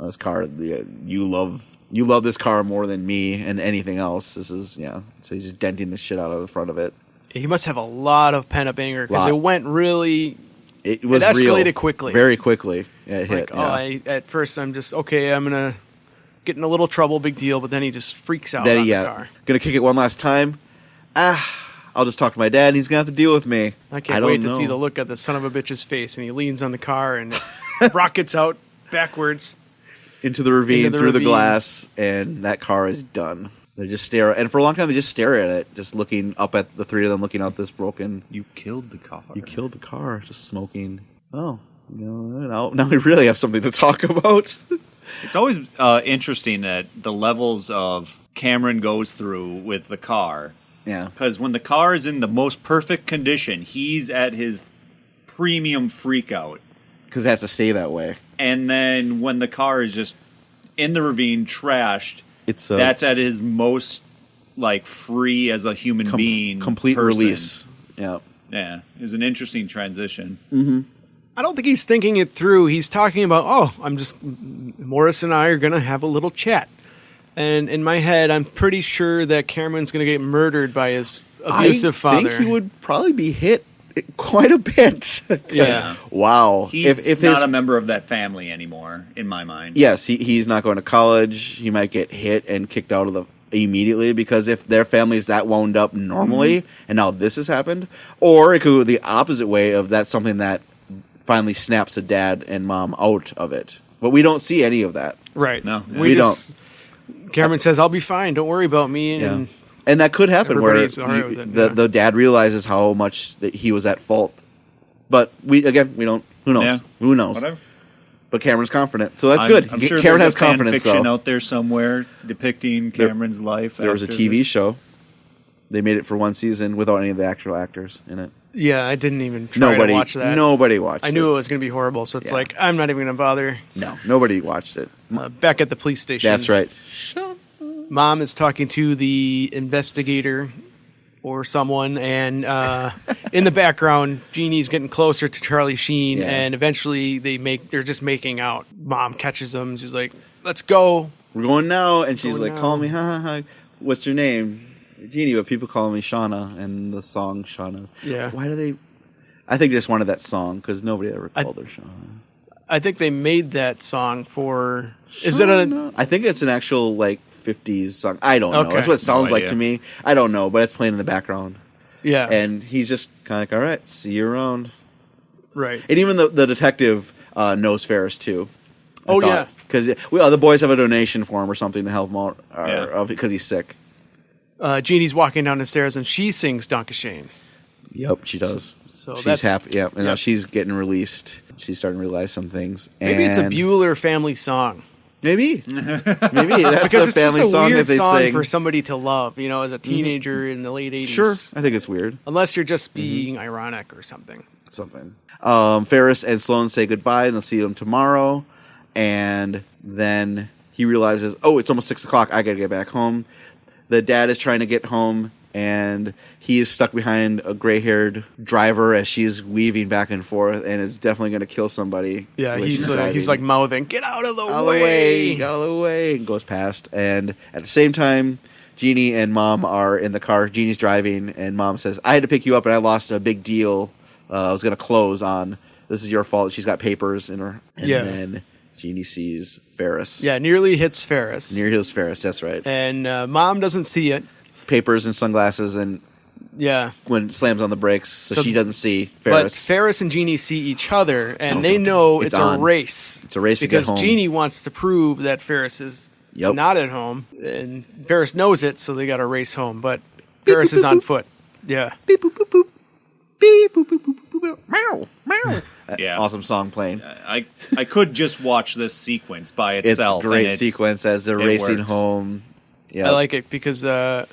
Speaker 2: his car. You love this car more than me and anything else. This is, so he's just denting the shit out of the front of it.
Speaker 3: He must have a lot of pent-up anger because it went really...
Speaker 2: It
Speaker 3: escalated
Speaker 2: real,
Speaker 3: quickly.
Speaker 2: Very quickly. Yeah, it hit.
Speaker 3: At first I'm just, okay, I'm going to get in a little trouble, big deal, but then he just freaks out on the car.
Speaker 2: Going to kick it one last time. I'll just talk to my dad, and he's going to have to deal with me.
Speaker 3: I can't wait to see the look at the son of a bitch's face, and he leans on the car and rockets out backwards.
Speaker 2: Into the ravine, through the glass, and that car is done. They just stare, and for a long time they just stare at it, just looking up at the three of them, looking out this broken...
Speaker 1: You killed the car.
Speaker 2: You killed the car, just smoking. Oh, now we really have something to talk about.
Speaker 1: It's always interesting that the levels of Cameron goes through with the car.
Speaker 2: Yeah.
Speaker 1: Because when the car is in the most perfect condition, he's at his premium freak out.
Speaker 2: Because it has to stay that way.
Speaker 1: And then when the car is just in the ravine, trashed, that's at his most free as a human being.
Speaker 2: Complete
Speaker 1: person.
Speaker 2: release. Yeah.
Speaker 1: Yeah. It's an interesting transition.
Speaker 2: Mm-hmm.
Speaker 3: I don't think he's thinking it through. He's talking about, Morris and I are going to have a little chat. And in my head, I'm pretty sure that Cameron's going to get murdered by his abusive father.
Speaker 2: I think he would probably be hit quite a bit.
Speaker 3: Yeah.
Speaker 2: Wow.
Speaker 1: He's not a member of that family anymore, in my mind.
Speaker 2: Yes, he's not going to college. He might get hit and kicked out of immediately, because if their family is that wound up normally, and now this has happened, or it could go the opposite way of that's something that finally snaps a dad and mom out of it. But we don't see any of that.
Speaker 3: Right.
Speaker 1: No.
Speaker 2: We don't.
Speaker 3: Cameron sasays, I'll be fine. Don't worry about me.
Speaker 2: And that could happen where
Speaker 3: the
Speaker 2: dad realizes how much that he was at fault. But we don't. Who knows?
Speaker 1: Yeah.
Speaker 2: Who knows?
Speaker 1: Whatever.
Speaker 2: But Cameron's confident, so that's good.
Speaker 1: I'm sure
Speaker 2: Cameron
Speaker 1: there's
Speaker 2: has
Speaker 1: a
Speaker 2: confidence.
Speaker 1: fan fiction
Speaker 2: though.
Speaker 1: out there somewhere depicting Cameron's life.
Speaker 2: There was a TV show. They made it for one season without any of the actual actors in it.
Speaker 3: Yeah, I didn't even try to watch that.
Speaker 2: Nobody watched it.
Speaker 3: I knew it was going to be horrible, so it's I'm not even going to bother.
Speaker 2: No, nobody watched it.
Speaker 3: Back at the police station.
Speaker 2: That's right.
Speaker 3: Mom is talking to the investigator or someone, and in the background, Jeannie's getting closer to Charlie Sheen, and eventually they're just making out. Mom catches them. She's like, "Let's go.
Speaker 2: We're going now," and she's like, "Call me, ha ha ha. What's your name?" Jeannie, but people call me Shauna, and the song Shauna.
Speaker 3: Yeah.
Speaker 2: Why do they? I think they just wanted that song because nobody ever called her Shauna.
Speaker 3: I think they made that song for. Is
Speaker 2: Shauna? I think it's an actual 50s song. I don't know. That's what it sounds like to me. I don't know, but it's playing in the background.
Speaker 3: Yeah.
Speaker 2: And he's just kind of like, all right, see you around.
Speaker 3: Right.
Speaker 2: And even the detective knows Ferris too.
Speaker 3: Yeah.
Speaker 2: Because the boys have a donation for him or something to help him out because he's sick.
Speaker 3: Jeannie's walking down the stairs and she sings Dankeschön.
Speaker 2: Yep, she does.
Speaker 3: So
Speaker 2: she's happy. Yeah, and now she's getting released. She's starting to realize some things.
Speaker 3: Maybe it's a Bueller family song.
Speaker 2: Maybe that's
Speaker 3: because
Speaker 2: a family
Speaker 3: it's just a
Speaker 2: song
Speaker 3: weird
Speaker 2: that they
Speaker 3: song
Speaker 2: sing
Speaker 3: for somebody to love, as a teenager in the late 80s.
Speaker 2: Sure, I think it's weird.
Speaker 3: Unless you're just being ironic or something.
Speaker 2: Ferris and Sloane say goodbye, and they'll see them tomorrow. And then he realizes, it's almost 6 o'clock. I got to get back home. The dad is trying to get home, and he is stuck behind a gray-haired driver as she's weaving back and forth, and is definitely going to kill somebody.
Speaker 3: Yeah, he's like mouthing, "Get out of the way!
Speaker 2: Get out of the way!" and goes past. And at the same time, Jeannie and Mom are in the car. Jeannie's driving, and Mom says, "I had to pick you up, and I lost a big deal. I was going to close on. This is your fault." She's got papers in her. And then Jeannie sees Ferris.
Speaker 3: Yeah, nearly hits Ferris.
Speaker 2: That's right.
Speaker 3: And Mom doesn't see it.
Speaker 2: Papers and sunglasses, and when it slams on the brakes, so she doesn't see Ferris.
Speaker 3: But Ferris and Jeannie see each other, and they know it's a race.
Speaker 2: It's a race to get home.
Speaker 3: Because Jeannie wants to prove that Ferris is not at home, and Ferris knows it, so they got to race home. But Ferris is on foot. Yeah.
Speaker 2: Beep, boop, boop, boop. Beep, boop, boop, boop, boop, boop. Meow, meow.
Speaker 1: Yeah.
Speaker 2: Awesome song playing.
Speaker 1: I could just watch this sequence by itself.
Speaker 2: It's a great sequence as they're racing home.
Speaker 3: Yeah, I like it because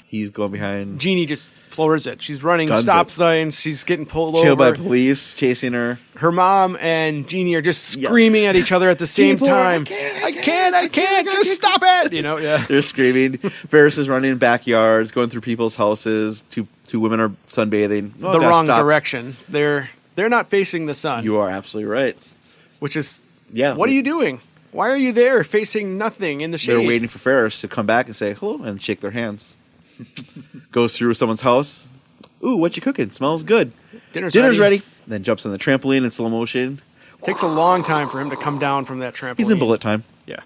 Speaker 2: he's going behind.
Speaker 3: Jeannie just floors it. She's running stop signs. She's getting pulled over.
Speaker 2: By police chasing her.
Speaker 3: Her mom and Jeannie are just screaming at each other at the same time. I can't, just stop it.
Speaker 2: They're screaming. Ferris is running in backyards, going through people's houses. Two women are sunbathing.
Speaker 3: The wrong direction. They're not facing the sun.
Speaker 2: You are absolutely right.
Speaker 3: Which is, what are you doing? Why are you there facing nothing in the shade?
Speaker 2: They're waiting for Ferris to come back and say hello and shake their hands. Goes through someone's house. Ooh, what you cooking? Smells good.
Speaker 3: Dinner's
Speaker 2: ready. Then jumps on the trampoline in slow motion.
Speaker 3: Takes a long time for him to come down from that trampoline.
Speaker 2: He's in bullet time.
Speaker 3: Yeah.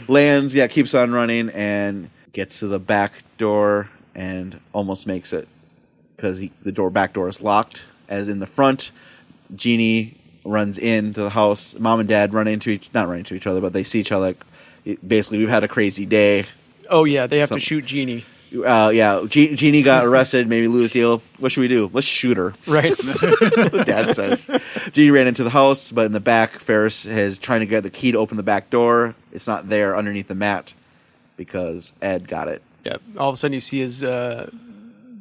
Speaker 2: Lands, keeps on running and gets to the back door and almost makes it because the back door is locked. As in the front, Jeannie runs into the house. Mom and Dad not run into each other, but they see each other. Basically, we've had a crazy day.
Speaker 3: Oh yeah, they have to shoot Jeannie.
Speaker 2: Jeannie got arrested, maybe lose deal. What should we do? Let's shoot her.
Speaker 3: Right.
Speaker 2: Dad says. Jeannie ran into the house, but in the back, Ferris is trying to get the key to open the back door. It's not there underneath the mat because Ed got it.
Speaker 3: Yeah. All of a sudden, you see his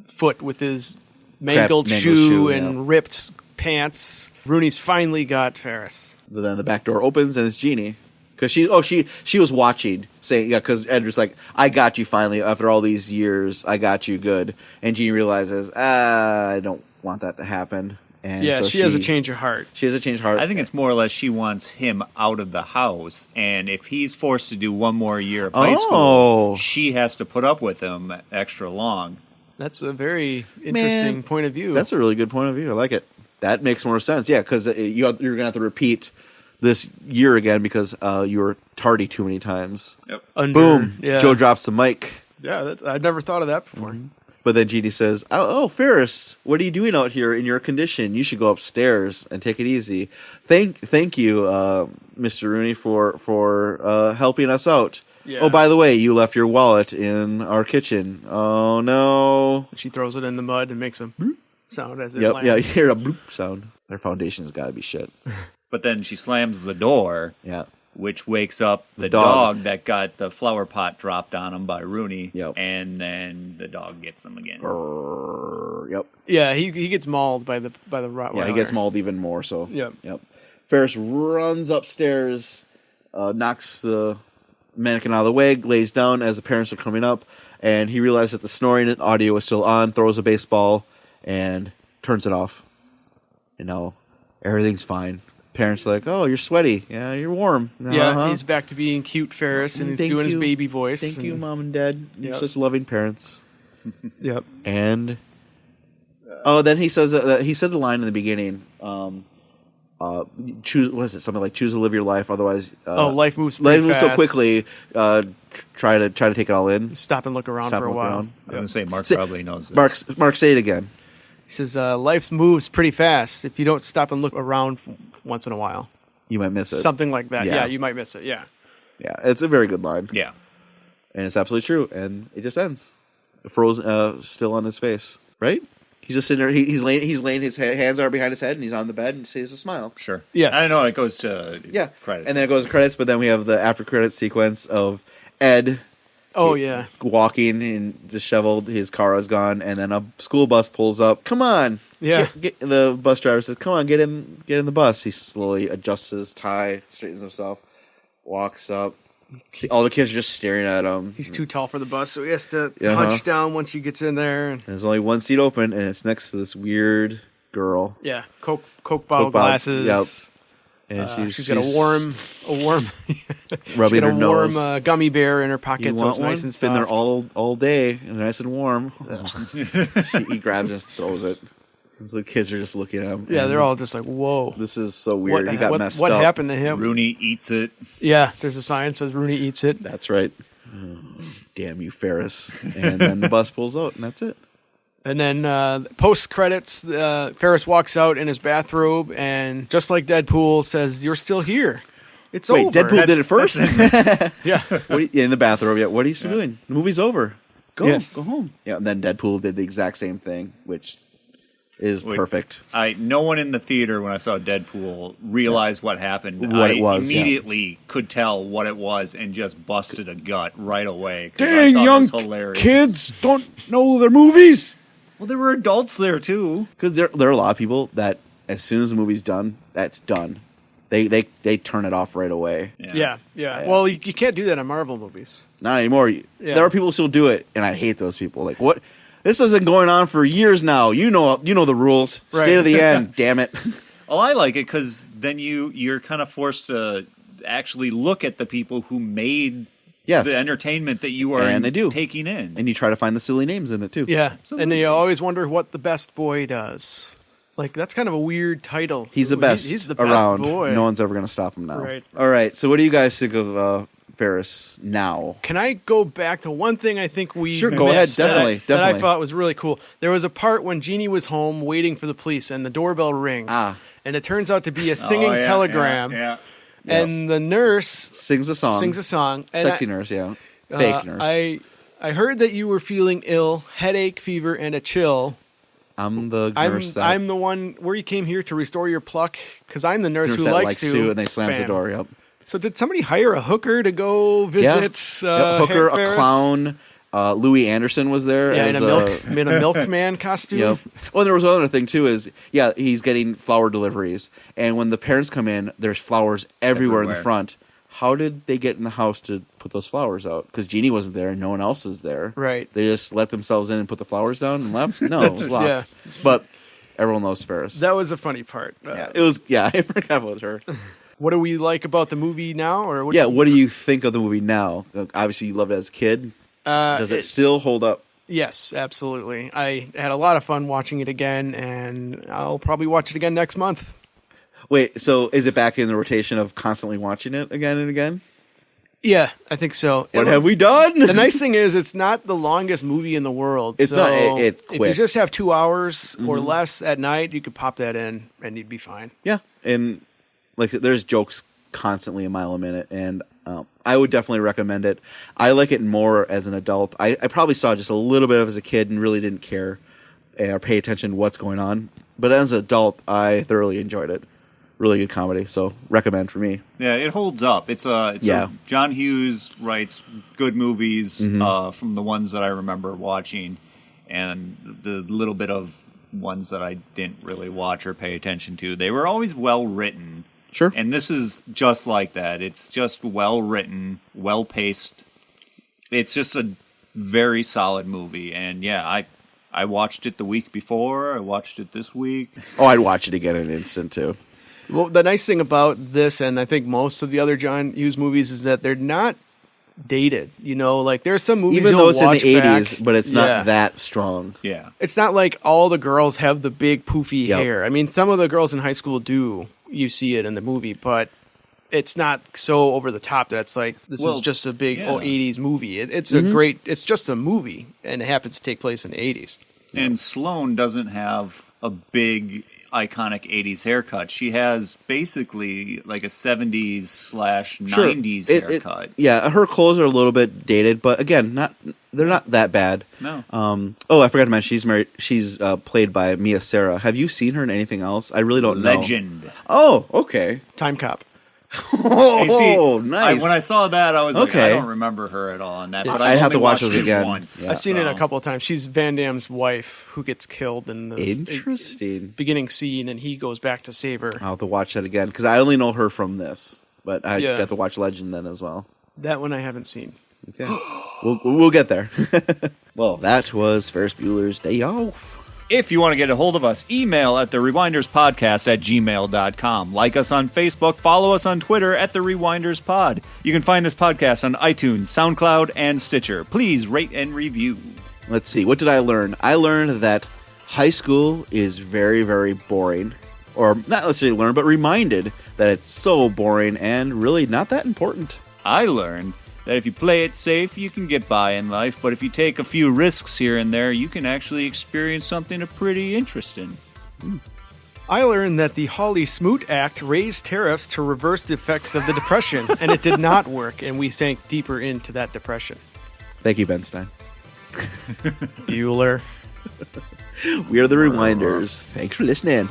Speaker 3: foot with his mangled shoe and ripped pants. Rooney's finally got Ferris.
Speaker 2: Then the back door opens and it's Jeannie. Because she was watching, saying, because Ed was like, I got you finally, after all these years, I got you good. And Jeannie realizes, I don't want that to happen. And so
Speaker 3: she has a change of heart.
Speaker 1: I think it's more or less she wants him out of the house, and if he's forced to do one more year of high school, she has to put up with him extra long.
Speaker 3: That's a very interesting point of view.
Speaker 2: That's a really good point of view. I like it. That makes more sense. Yeah, because you're going to have to repeat this year again because you were tardy too many times.
Speaker 1: Yep.
Speaker 2: Boom. Yeah. Joe drops the mic.
Speaker 3: Yeah, I'd never thought of that before.
Speaker 2: Mm-hmm. But then Jeannie says, oh, Ferris, what are you doing out here in your condition? You should go upstairs and take it easy. Thank you, Mr. Rooney, for helping us out. Yeah. Oh, by the way, you left your wallet in our kitchen. Oh, no.
Speaker 3: She throws it in the mud and makes a bloop sound as it lands.
Speaker 2: Yeah, you hear a bloop sound. Their foundation's got to be shit.
Speaker 1: But then she slams the door, which wakes up the dog that got the flower pot dropped on him by Rooney, and then the dog gets him again.
Speaker 2: Yep.
Speaker 3: Yeah, he gets mauled by the Rottweiler.
Speaker 2: Yeah, he gets mauled even more. So.
Speaker 3: Yep.
Speaker 2: Ferris runs upstairs, knocks the mannequin out of the way, lays down as the parents are coming up, and he realizes that the snoring audio is still on. Throws a baseball and turns it off. And now everything's fine. Parents are like, oh, you're sweaty. Yeah, you're warm.
Speaker 3: Yeah, he's back to being cute Ferris, and he's doing his baby voice.
Speaker 2: Thank you, Mom and Dad. You're such loving parents.
Speaker 3: Yep.
Speaker 2: And then he says he said the line in the beginning. Choose. What is it? Something like choose to live your life. Otherwise,
Speaker 3: life moves
Speaker 2: so quickly. Try to take it all in.
Speaker 3: Stop and look around for a while.
Speaker 1: I'm gonna say Mark probably knows
Speaker 2: this. Mark, say it again.
Speaker 3: He says, life moves pretty fast. If you don't stop and look around once in a while,
Speaker 2: you might miss it.
Speaker 3: Something like that. Yeah, you might miss it. Yeah.
Speaker 2: Yeah, it's a very good line.
Speaker 1: Yeah.
Speaker 2: And it's absolutely true. And it just ends. Frozen, still on his face. Right? He's just sitting there. He's laying. His hands are behind his head, and he's on the bed, and he has a smile.
Speaker 1: Sure.
Speaker 3: Yes.
Speaker 1: I know it goes to credits.
Speaker 2: And then it goes to credits, but then we have the after credits sequence of Ed.
Speaker 3: Oh yeah.
Speaker 2: Walking and disheveled. His car is gone, and then a school bus pulls up. Come on.
Speaker 3: Yeah.
Speaker 2: The bus driver says, "Come on, get in the bus." He slowly adjusts his tie, straightens himself, walks up. See, all the kids are just staring at him.
Speaker 3: He's too tall for the bus, so he has to hunch down once he gets in there.
Speaker 2: And there's only one seat open, and it's next to this weird girl.
Speaker 3: Yeah, Coke bottle glasses.
Speaker 2: Yep. And
Speaker 3: she's got a warm
Speaker 2: rubbing her nose.
Speaker 3: Gummy bear in her pocket, so it's
Speaker 2: one?
Speaker 3: nice and soft.
Speaker 2: Been there all day, and nice and warm. He grabs it and throws it. The kids are just looking at him.
Speaker 3: Yeah, they're all just like, "Whoa,
Speaker 2: this is so weird." He got messed up.
Speaker 3: What happened to him?
Speaker 1: Rooney eats it.
Speaker 3: Yeah, there's a sign that says Rooney eats it.
Speaker 2: That's right. Damn you, Ferris! And then the bus pulls out, and that's it.
Speaker 3: And then post credits, Ferris walks out in his bathrobe, and just like Deadpool, says, "You're still here. It's over."
Speaker 2: Wait, Deadpool did it first?
Speaker 3: Yeah.
Speaker 2: In the bathrobe. Yeah. What are you still doing? The movie's over. Go home. Yeah. And then Deadpool did the exact same thing, which is perfect.
Speaker 1: No one in the theater when I saw Deadpool realized what happened.
Speaker 2: What it was,
Speaker 1: immediately could tell what it was and just busted a gut right away.
Speaker 2: Dang, young kids don't know their movies.
Speaker 1: Well, there were adults there too.
Speaker 2: Because there are a lot of people that as soon as the movie's done, that's done. They turn it off right away.
Speaker 3: Yeah. Well, you can't do that in Marvel movies.
Speaker 2: Not anymore. Yeah. There are people who still do it, and I hate those people. Like, what? This has been going on for years now. You know the rules. Right. Stay to the end. Damn it.
Speaker 1: Well, I like it because then you're kind of forced to actually look at the people who made the entertainment that you are taking in,
Speaker 2: and you try to find the silly names in it too.
Speaker 3: Yeah, and you always wonder what the best boy does. Like, that's kind of a weird title.
Speaker 2: He's the best.
Speaker 3: He's the
Speaker 2: around.
Speaker 3: best boy.
Speaker 2: No one's ever going to stop him now.
Speaker 3: Right.
Speaker 2: All right. So, what do you guys think of Ferris now?
Speaker 3: Can I go back to one thing I think we
Speaker 2: go ahead. Definitely.
Speaker 3: That I thought was really cool. There was a part when Jeannie was home waiting for the police, and the doorbell rings, and it turns out to be a singing telegram.
Speaker 1: Yeah.
Speaker 3: And the nurse
Speaker 2: sings a song. Sexy nurse, yeah. Fake nurse.
Speaker 3: I heard that you were feeling ill, headache, fever, and a chill.
Speaker 2: I'm the nurse.
Speaker 3: I'm the one where you came here to restore your pluck, because I'm the nurse who likes to.
Speaker 2: And they slams the door. Yep.
Speaker 3: So did somebody hire a hooker to go visit?
Speaker 2: Hooker, a clown. Louis Anderson was there.
Speaker 3: Yeah, in a milkman costume.
Speaker 2: Yep. Oh, and there was another thing too. He's getting flower deliveries, and when the parents come in, there's flowers everywhere in the front. How did they get in the house to put those flowers out? Because Jeannie wasn't there and no one else is there.
Speaker 3: Right.
Speaker 2: They just let themselves in and put the flowers down and left? No, it was locked. Yeah. But everyone knows Ferris.
Speaker 3: That was a funny part.
Speaker 2: It was, I forgot about her.
Speaker 3: What do we like about the movie now? Or
Speaker 2: what do you think of the movie now? Obviously, you loved it as a kid. Does it still hold up?
Speaker 3: Yes, absolutely. I had a lot of fun watching it again, and I'll probably watch it again next month.
Speaker 2: Wait, so is it back in the rotation of constantly watching it again and again?
Speaker 3: Yeah, I think so.
Speaker 2: What have we done?
Speaker 3: The nice thing is it's not the longest movie in the world.
Speaker 2: It's not. It's quick.
Speaker 3: If you just have 2 hours or less at night, you could pop that in and you'd be fine.
Speaker 2: Yeah, and there's jokes constantly a mile a minute, and I would definitely recommend it. I like it more as an adult. I probably saw just a little bit of it as a kid and really didn't care or pay attention to what's going on. But as an adult, I thoroughly enjoyed it. Really good comedy, so recommend for me.
Speaker 1: Yeah, it holds up. It's John Hughes writes good movies from the ones that I remember watching, and the little bit of ones that I didn't really watch or pay attention to. They were always well written.
Speaker 2: Sure.
Speaker 1: And this is just like that. It's just well written, well paced. It's just a very solid movie, and I watched it the week before. I watched it this week.
Speaker 2: Oh, I'd watch it again in an instant too.
Speaker 3: Well, the nice thing about this, and I think most of the other John Hughes movies, is that they're not dated. There's some movies
Speaker 2: even though it's in the
Speaker 3: 80s,
Speaker 2: but it's not that strong.
Speaker 1: Yeah,
Speaker 3: it's not like all the girls have the big poofy hair. I mean, some of the girls in high school do. You see it in the movie, but it's not so over the top that it's like this is just a big 80s movie. It's a great. It's just a movie, and it happens to take place in the 80s.
Speaker 1: And Sloane doesn't have a big iconic 80s haircut. She has basically like a 70s/90s haircut.
Speaker 2: Yeah, her clothes are a little bit dated, but again, they're not that bad.
Speaker 1: No.
Speaker 2: I forgot to mention she's married. She's played by Mia Sara. Have you seen her in anything else? I really don't know.
Speaker 1: Legend.
Speaker 2: Oh, okay.
Speaker 3: Time Cop.
Speaker 2: Oh, nice.
Speaker 1: When I saw that, I was like, I don't remember her at all on that. But
Speaker 2: I have to watch those again.
Speaker 1: Once,
Speaker 3: I've seen it a couple of times. She's Van Damme's wife who gets killed in the beginning scene, and he goes back to save her.
Speaker 2: I'll have to watch that again because I only know her from this, but I got to watch Legend then as well.
Speaker 3: That one I haven't seen.
Speaker 2: Okay, we'll get there. Well, that was Ferris Bueller's Day Off.
Speaker 1: If you want to get a hold of us, email at therewinderspodcast@gmail.com. Like us on Facebook, follow us on Twitter at therewinderspod. You can find this podcast on iTunes, SoundCloud, and Stitcher. Please rate and review.
Speaker 2: Let's see, what did I learn? I learned that high school is very, very boring. Or not necessarily learned, but reminded that it's so boring and really not that important.
Speaker 1: I learned that if you play it safe, you can get by in life, but if you take a few risks here and there, you can actually experience something pretty interesting.
Speaker 3: I learned that the Hawley-Smoot Act raised tariffs to reverse the effects of the Depression, and it did not work, and we sank deeper into that depression.
Speaker 2: Thank you, Ben Stein.
Speaker 3: Bueller.
Speaker 2: We are the Rewinders. Thanks for listening.